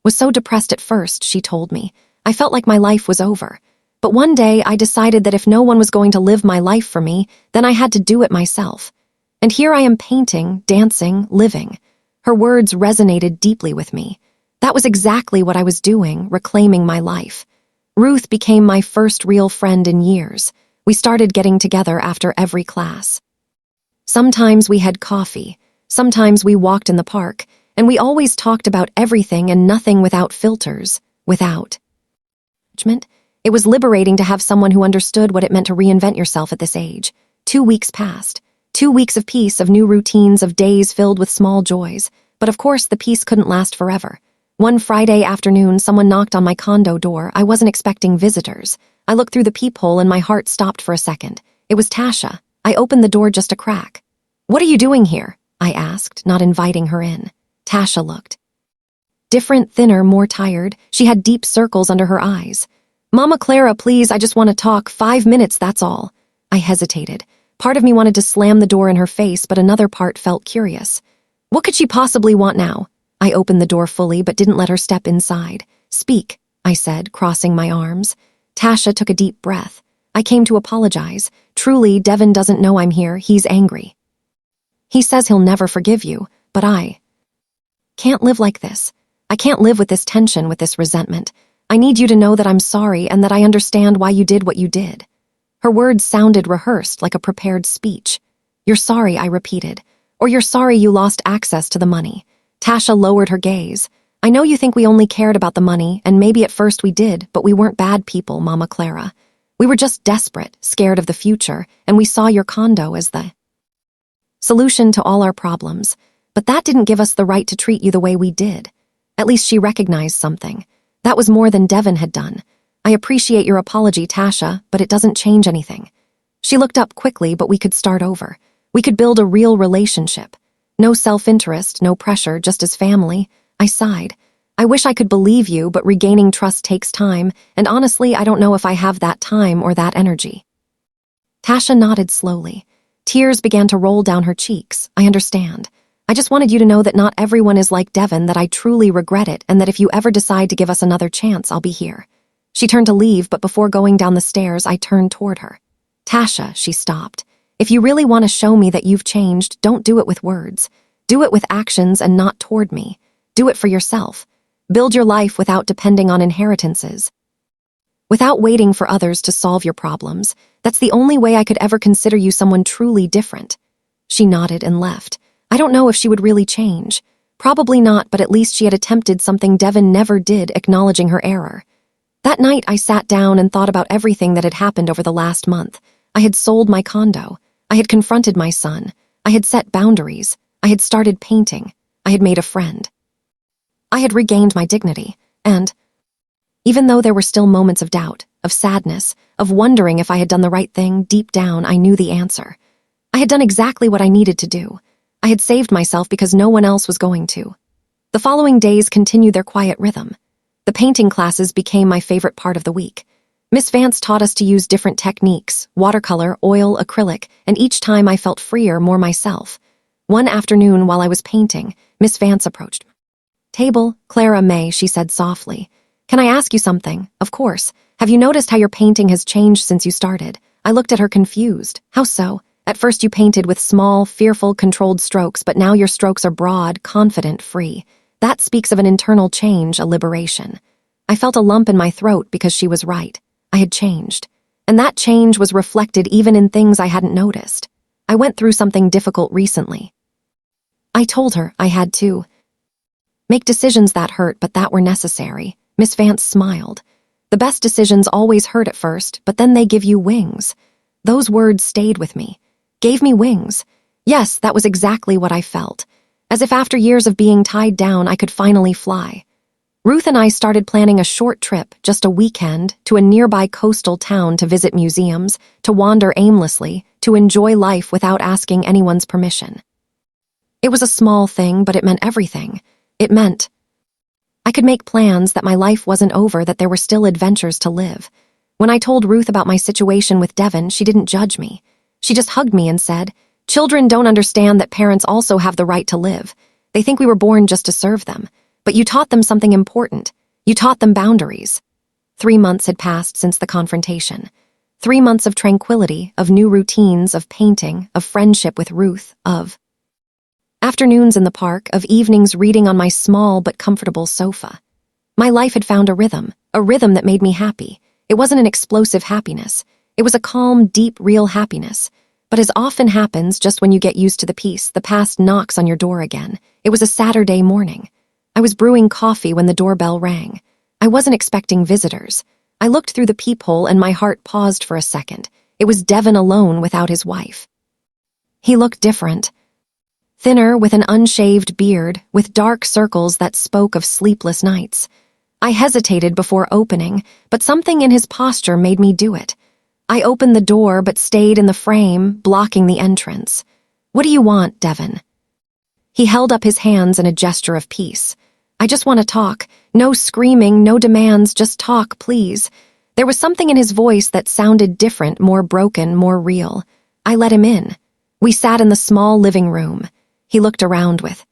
was so depressed at first, she told me. I felt like my life was over. But one day I decided that if no one was going to live my life for me, then I had to do it myself. And here I am, painting, dancing, living. Her words resonated deeply with me. That was exactly what I was doing, reclaiming my life. Ruth became my first real friend in years. We started getting together after every class. Sometimes we had coffee. Sometimes we walked in the park. And we always talked about everything and nothing, without filters, without judgment. It was liberating to have someone who understood what it meant to reinvent yourself at this age. 2 weeks passed. 2 weeks of peace, of new routines, of days filled with small joys. But of course, the peace couldn't last forever. One Friday afternoon, someone knocked on my condo door. I wasn't expecting visitors. I looked through the peephole and my heart stopped for a second. It was Tasha. I opened the door just a crack. "What are you doing here?" I asked, not inviting her in. Tasha looked different, thinner, more tired. She had deep circles under her eyes. "Mama Clara, please, I just want to talk. 5 minutes, that's all." I hesitated. Part of me wanted to slam the door in her face, but another part felt curious. What could she possibly want now? I opened the door fully, but didn't let her step inside. "Speak," I said, crossing my arms. Tasha took a deep breath. "I came to apologize. Truly, Devin doesn't know I'm here. He's angry. He says he'll never forgive you, but I can't live like this. I can't live with this tension, with this resentment. I need you to know that I'm sorry and that I understand why you did what you did." Her words sounded rehearsed, like a prepared speech. "You're sorry," I repeated. "Or you're sorry you lost access to the money." Tasha lowered her gaze. "I know you think we only cared about the money, and maybe at first we did, but we weren't bad people, Mama Clara. We were just desperate, scared of the future, and we saw your condo as the solution to all our problems. But that didn't give us the right to treat you the way we did." At least she recognized something. That was more than Devin had done. "I appreciate your apology, Tasha, but it doesn't change anything." She looked up quickly, but we could start over. We could build a real relationship. No self-interest, no pressure, just as family. I sighed. "I wish I could believe you, but regaining trust takes time, and honestly, I don't know if I have that time or that energy." Tasha nodded slowly. Tears began to roll down her cheeks. "I understand. I just wanted you to know that not everyone is like Devin, that I truly regret it, and that if you ever decide to give us another chance, I'll be here." She turned to leave, but before going down the stairs, I turned toward her. "Tasha," she stopped. "If you really want to show me that you've changed, don't do it with words. Do it with actions and not toward me. Do it for yourself. Build your life without depending on inheritances. Without waiting for others to solve your problems. That's the only way I could ever consider you someone truly different." She nodded and left. I don't know if she would really change. Probably not, but at least she had attempted something Devin never did, acknowledging her error. That night, I sat down and thought about everything that had happened over the last month. I had sold my condo. I had confronted my son. I had set boundaries. I had started painting. I had made a friend. I had regained my dignity. And even though there were still moments of doubt, of sadness, of wondering if I had done the right thing, deep down, I knew the answer. I had done exactly what I needed to do. I had saved myself because no one else was going to. The following days continued their quiet rhythm. The painting classes became my favorite part of the week. Miss Vance taught us to use different techniques: watercolor, oil, acrylic, and each time I felt freer, more myself. One afternoon while I was painting, Miss Vance approached me. "Table, Clara May," she said softly. "Can I ask you something?" "Of course. Have you noticed how your painting has changed since you started?" I looked at her confused. "How so?" "At first you painted with small, fearful, controlled strokes, but now your strokes are broad, confident, free. That speaks of an internal change, a liberation." I felt a lump in my throat because she was right. I had changed. And that change was reflected even in things I hadn't noticed. I went through something difficult recently. I told her I had to make decisions that hurt, but that were necessary. Miss Vance smiled. The best decisions always hurt at first, but then they give you wings. Those words stayed with me. Gave me wings. Yes, that was exactly what I felt. As if after years of being tied down, I could finally fly. Ruth and I started planning a short trip, just a weekend, to a nearby coastal town to visit museums, to wander aimlessly, to enjoy life without asking anyone's permission. It was a small thing, but it meant everything. It meant I could make plans that my life wasn't over, that there were still adventures to live. When I told Ruth about my situation with Devin, she didn't judge me. She just hugged me and said, "Children don't understand that parents also have the right to live. They think we were born just to serve them. But you taught them something important. You taught them boundaries." 3 months had passed since the confrontation. 3 months of tranquility, of new routines, of painting, of friendship with Ruth, of afternoons in the park, of evenings reading on my small but comfortable sofa. My life had found a rhythm that made me happy. It wasn't an explosive happiness. It was a calm, deep, real happiness. But as often happens, just when you get used to the peace, the past knocks on your door again. It was a Saturday morning. I was brewing coffee when the doorbell rang. I wasn't expecting visitors. I looked through the peephole and my heart paused for a second. It was Devin alone without his wife. He looked different. Thinner, with an unshaved beard, with dark circles that spoke of sleepless nights. I hesitated before opening, but something in his posture made me do it. I opened the door but stayed in the frame, blocking the entrance. "What do you want, Devin?" He held up his hands in a gesture of peace. "I just want to talk. No screaming, no demands, just talk, please." There was something in his voice that sounded different, more broken, more real. I let him in. We sat in the small living room. He looked around with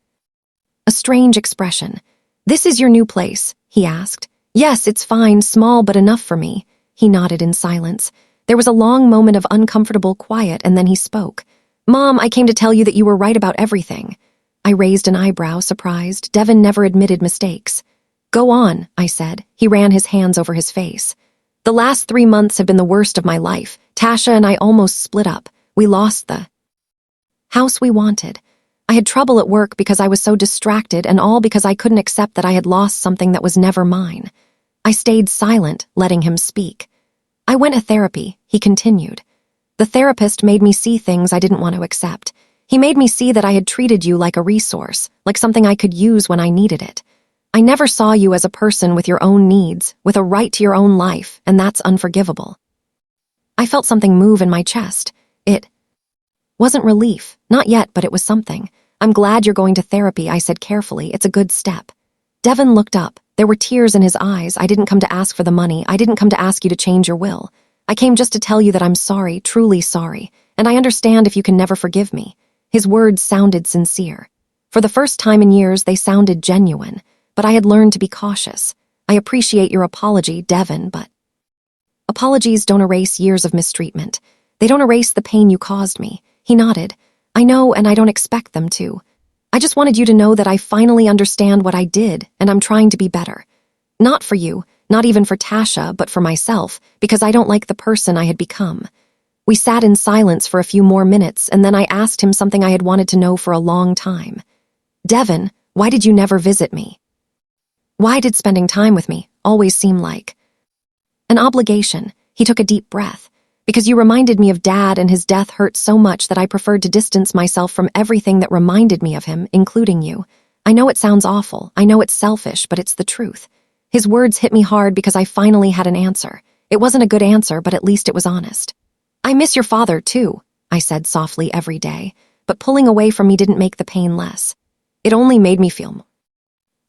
a strange expression. "This is your new place?" he asked. "Yes, it's fine, small but enough for me." He nodded in silence. There was a long moment of uncomfortable quiet, and then he spoke. "Mom, I came to tell you that you were right about everything." I raised an eyebrow, surprised. Devin never admitted mistakes. "Go on," I said. He ran his hands over his face. "The last 3 months have been the worst of my life. Tasha and I almost split up. We lost the house we wanted. I had trouble at work because I was so distracted, and all because I couldn't accept that I had lost something that was never mine." I stayed silent, letting him speak. "I went to therapy," he continued. "The therapist made me see things I didn't want to accept. He made me see that I had treated you like a resource, like something I could use when I needed it. I never saw you as a person with your own needs, with a right to your own life, and that's unforgivable." I felt something move in my chest. It wasn't relief, not yet, but it was something. "I'm glad you're going to therapy," I said carefully. "It's a good step." Devin looked up. There were tears in his eyes. "I didn't come to ask for the money. I didn't come to ask you to change your will. I came just to tell you that I'm sorry, truly sorry, and I understand if you can never forgive me." His words sounded sincere. For the first time in years, they sounded genuine, but I had learned to be cautious. "I appreciate your apology, Devin, but apologies don't erase years of mistreatment. They don't erase the pain you caused me." He nodded. "I know, and I don't expect them to. I just wanted you to know that I finally understand what I did, and I'm trying to be better. Not for you, not even for Tasha, but for myself, because I don't like the person I had become." We sat in silence for a few more minutes, and then I asked him something I had wanted to know for a long time. "Devin, why did you never visit me? Why did spending time with me always seem like an obligation?" He took a deep breath. "Because you reminded me of Dad, and his death hurt so much that I preferred to distance myself from everything that reminded me of him, including you. I know it sounds awful. I know it's selfish, but it's the truth." His words hit me hard because I finally had an answer. It wasn't a good answer, but at least it was honest. "I miss your father, too," I said softly every day, but pulling away from me didn't make the pain less. It only made me feel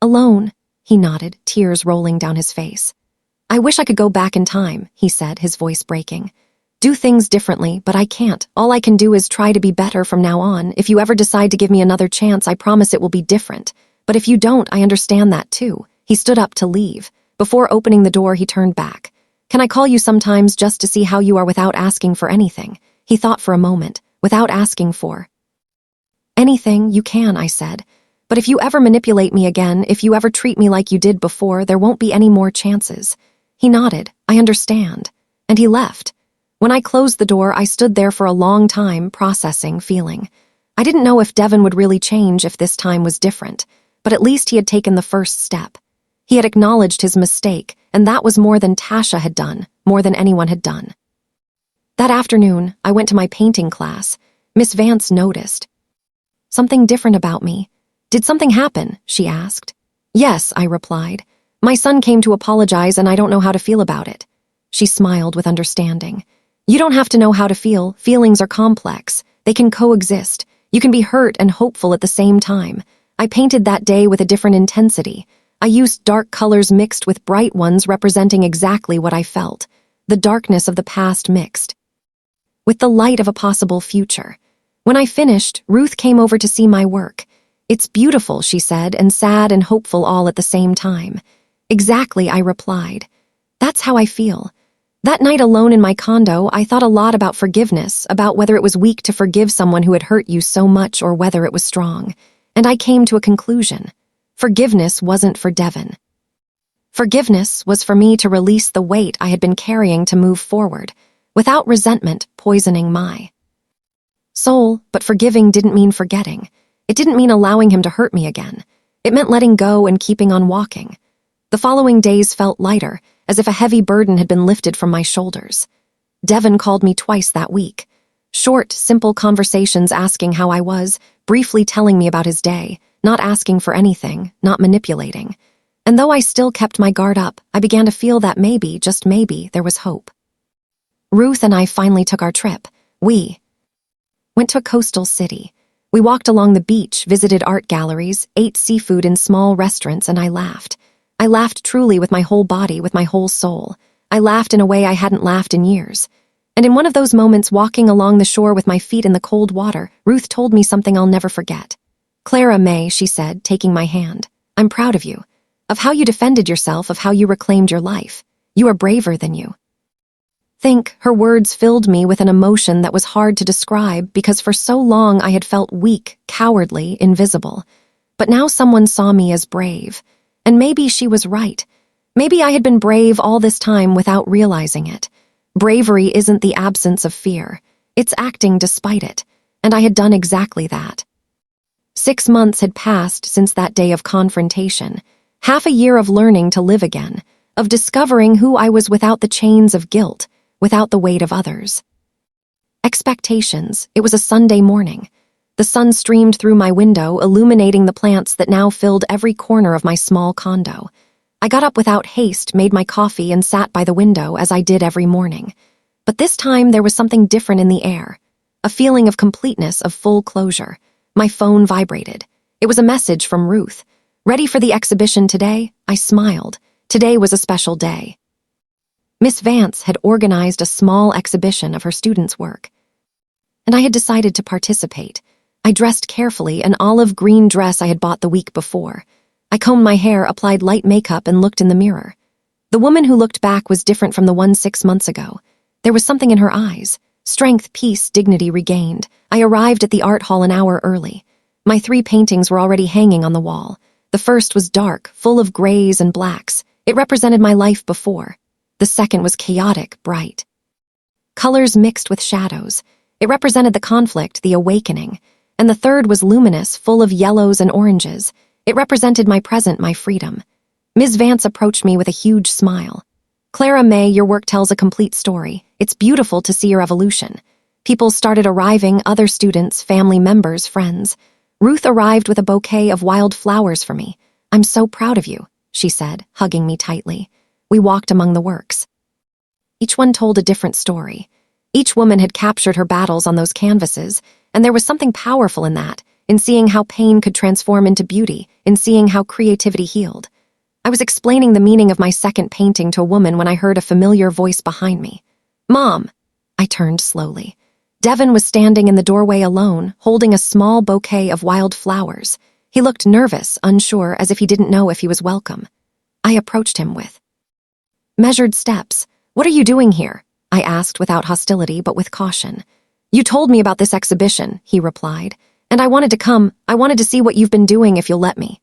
alone. He nodded, tears rolling down his face. "I wish I could go back in time," he said, his voice breaking. "Do things differently, but I can't. All I can do is try to be better from now on. If you ever decide to give me another chance, I promise it will be different. But if you don't, I understand that too." He stood up to leave. Before opening the door, he turned back. "Can I call you sometimes just to see how you are without asking for anything?" He thought for a moment. "Without asking for anything, you can," I said. "But if you ever manipulate me again, if you ever treat me like you did before, there won't be any more chances." He nodded. "I understand." And he left. When I closed the door, I stood there for a long time, processing, feeling. I didn't know if Devin would really change if this time was different, but at least he had taken the first step. He had acknowledged his mistake, and that was more than Tasha had done, more than anyone had done. That afternoon, I went to my painting class. Miss Vance noticed. "Something different about me. Did something happen?" she asked. "Yes," I replied. "My son came to apologize and I don't know how to feel about it." She smiled with understanding. "You don't have to know how to feel. Feelings are complex. They can coexist. You can be hurt and hopeful at the same time." I painted that day with a different intensity. I used dark colors mixed with bright ones representing exactly what I felt. The darkness of the past mixed with the light of a possible future. When I finished, Ruth came over to see my work. "It's beautiful," she said, "and sad and hopeful all at the same time." "Exactly," I replied. "That's how I feel." That night alone in my condo, I thought a lot about forgiveness, about whether it was weak to forgive someone who had hurt you so much or whether it was strong. And I came to a conclusion. Forgiveness wasn't for Devin. Forgiveness was for me to release the weight I had been carrying to move forward, without resentment poisoning my soul. But forgiving didn't mean forgetting. It didn't mean allowing him to hurt me again. It meant letting go and keeping on walking. The following days felt lighter, as if a heavy burden had been lifted from my shoulders. Devin called me twice that week. Short, simple conversations asking how I was, briefly telling me about his day, not asking for anything, not manipulating. And though I still kept my guard up, I began to feel that maybe, just maybe, there was hope. Ruth and I finally took our trip. We went to a coastal city. We walked along the beach, visited art galleries, ate seafood in small restaurants, and I laughed. I laughed truly with my whole body, with my whole soul. I laughed in a way I hadn't laughed in years. And in one of those moments, walking along the shore with my feet in the cold water, Ruth told me something I'll never forget. "Clara May," she said, taking my hand, "I'm proud of you. Of how you defended yourself, of how you reclaimed your life. You are braver than you think." Her words filled me with an emotion that was hard to describe because for so long I had felt weak, cowardly, invisible. But now someone saw me as brave. And maybe she was right. Maybe I had been brave all this time without realizing it. Bravery isn't the absence of fear. It's acting despite it. And I had done exactly that. 6 months had passed since that day of confrontation. Half a year of learning to live again, of discovering who I was without the chains of guilt, without the weight of others. Expectations. It was a Sunday morning. The sun streamed through my window, illuminating the plants that now filled every corner of my small condo. I got up without haste, made my coffee, and sat by the window as I did every morning. But this time there was something different in the air. A feeling of completeness, of full closure. My phone vibrated. It was a message from Ruth. "Ready for the exhibition today?" I smiled. Today was a special day. Miss Vance had organized a small exhibition of her students' work, and I had decided to participate. I dressed carefully, an olive green dress I had bought the week before. I combed my hair, applied light makeup, and looked in the mirror. The woman who looked back was different from the one 6 months ago. There was something in her eyes. Strength, peace, dignity regained. I arrived at the art hall an hour early. My 3 paintings were already hanging on the wall. The first was dark, full of grays and blacks. It represented my life before. The second was chaotic, bright. Colors mixed with shadows. It represented the conflict, the awakening. And the third was luminous, full of yellows and oranges. It represented my present, my freedom. Ms. Vance approached me with a huge smile. "Clara May, your work tells a complete story. It's beautiful to see your evolution." People started arriving, other students, family members, friends. Ruth arrived with a bouquet of wild flowers for me. "I'm so proud of you," she said, hugging me tightly. We walked among the works. Each one told a different story. Each woman had captured her battles on those canvases, and there was something powerful in that, in seeing how pain could transform into beauty, in seeing how creativity healed. I was explaining the meaning of my second painting to a woman when I heard a familiar voice behind me. "Mom!" I turned slowly. Devin was standing in the doorway alone, holding a small bouquet of wild flowers. He looked nervous, unsure, as if he didn't know if he was welcome. I approached him with measured steps. "What are you doing here?" I asked without hostility but with caution. "You told me about this exhibition," he replied, "and I wanted to come. I wanted to see what you've been doing if you'll let me."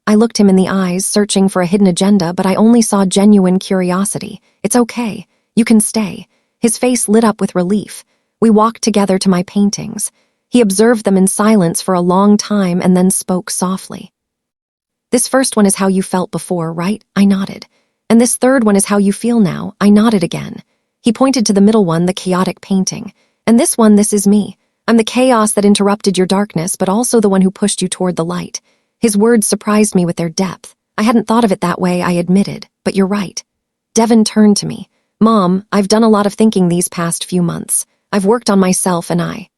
I looked him in the eyes, searching for a hidden agenda, but I only saw genuine curiosity. "It's okay. You can stay." His face lit up with relief. We walked together to my paintings. He observed them in silence for a long time and then spoke softly. "This first one is how you felt before, right?" I nodded. "And this third one is how you feel now." I nodded again. He pointed to the middle one, the chaotic painting. "And this one, this is me. I'm the chaos that interrupted your darkness, but also the one who pushed you toward the light." His words surprised me with their depth. I hadn't thought of it that way, I admitted, but you're right. Devin turned to me. "Mom, I've done a lot of thinking these past few months. I've worked on myself and I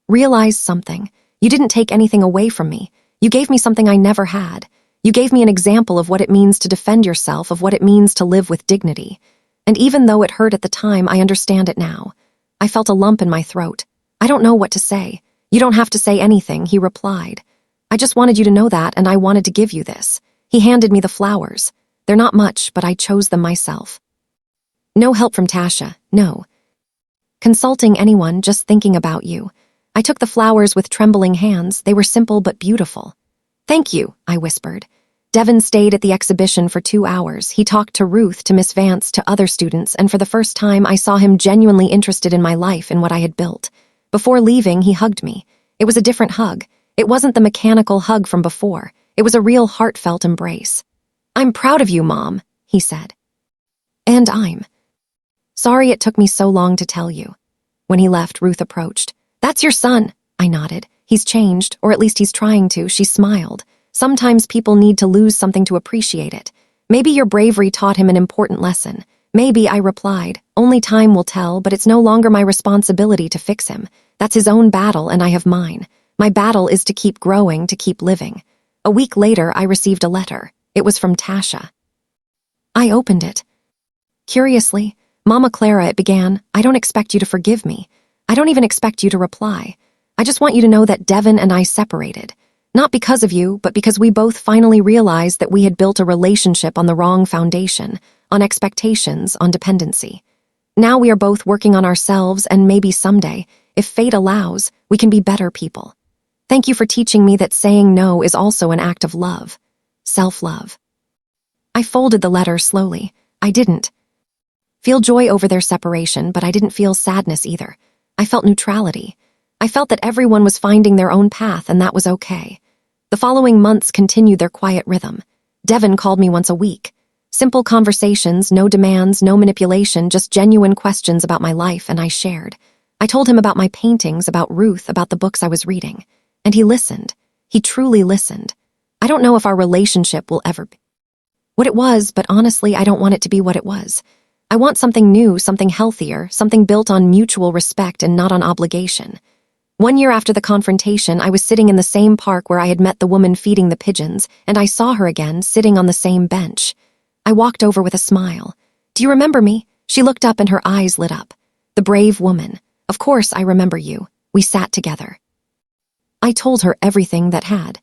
realized something. You didn't take anything away from me. You gave me something I never had. You gave me an example of what it means to defend yourself, of what it means to live with dignity. And even though it hurt at the time, I understand it now." I felt a lump in my throat. "I don't know what to say." "You don't have to say anything," he replied. "I just wanted you to know that, and I wanted to give you this." He handed me the flowers. They're not much, but I chose them myself. No help from Tasha, no consulting anyone, just thinking about you. I took the flowers with trembling hands. They were simple but beautiful. "Thank you," I whispered. Devin stayed at the exhibition for 2 hours. He talked to Ruth, to Miss Vance, to other students, and for the first time I saw him genuinely interested in my life and what I had built. Before leaving, he hugged me. It was a different hug. It wasn't the mechanical hug from before. It was a real heartfelt embrace. "I'm proud of you, Mom," he said. "And I'm sorry it took me so long to tell you." When he left, Ruth approached. "That's your son," I nodded. "He's changed, or at least he's trying to." She smiled. "Sometimes people need to lose something to appreciate it. Maybe your bravery taught him an important lesson." "Maybe," I replied. "Only time will tell, but it's no longer my responsibility to fix him. That's his own battle, and I have mine. My battle is to keep growing, to keep living." A week later, I received a letter. It was from Tasha. I opened it. Curiously, "Mama Clara," it began, "I don't expect you to forgive me. I don't even expect you to reply. I just want you to know that Devin and I separated. Not because of you, but because we both finally realized that we had built a relationship on the wrong foundation, on expectations, on dependency. Now we are both working on ourselves, and maybe someday, if fate allows, we can be better people. Thank you for teaching me that saying no is also an act of love. Self-love." I folded the letter slowly. I didn't feel joy over their separation, but I didn't feel sadness either. I felt neutrality. I felt that everyone was finding their own path, and that was okay. The following months continued their quiet rhythm. Devin called me once a week. Simple conversations, no demands, no manipulation, just genuine questions about my life, and I shared. I told him about my paintings, about Ruth, about the books I was reading. And he listened. He truly listened. I don't know if our relationship will ever be what it was, but honestly, I don't want it to be what it was. I want something new, something healthier, something built on mutual respect and not on obligation. 1 year after the confrontation, I was sitting in the same park where I had met the woman feeding the pigeons, and I saw her again, sitting on the same bench. I walked over with a smile. "Do you remember me?" She looked up and her eyes lit up. "The brave woman. Of course I remember you." We sat together. I told her everything that had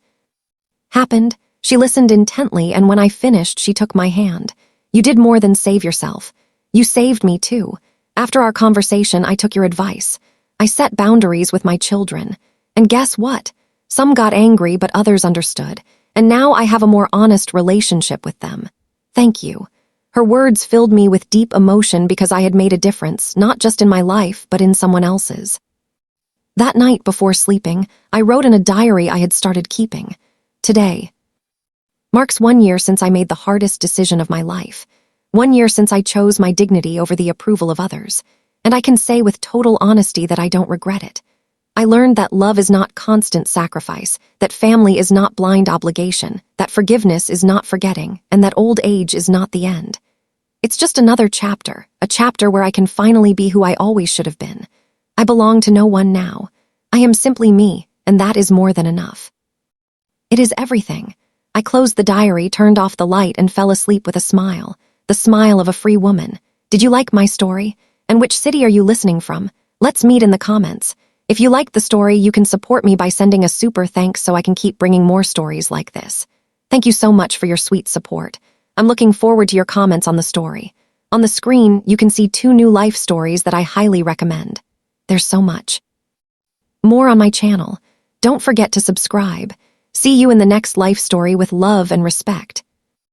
happened. She listened intently, and when I finished, she took my hand. "You did more than save yourself. You saved me too. After our conversation, I took your advice. I set boundaries with my children. And guess what? Some got angry, but others understood. And now I have a more honest relationship with them. Thank you." Her words filled me with deep emotion because I had made a difference, not just in my life, but in someone else's. That night before sleeping, I wrote in a diary I had started keeping. Today marks 1 year since I made the hardest decision of my life. 1 year since I chose my dignity over the approval of others. And I can say with total honesty that I don't regret it. I learned that love is not constant sacrifice, that family is not blind obligation, that forgiveness is not forgetting, and that old age is not the end. It's just another chapter, a chapter where I can finally be who I always should have been. I belong to no one now. I am simply me, and that is more than enough. It is everything. I closed the diary, turned off the light, and fell asleep with a smile. The smile of a free woman. Did you like my story? And which city are you listening from? Let's meet in the comments. If you liked the story, you can support me by sending a super thanks so I can keep bringing more stories like this. Thank you so much for your sweet support. I'm looking forward to your comments on the story. On the screen, you can see 2 new life stories that I highly recommend. There's so much more on my channel. Don't forget to subscribe. See you in the next life story with love and respect.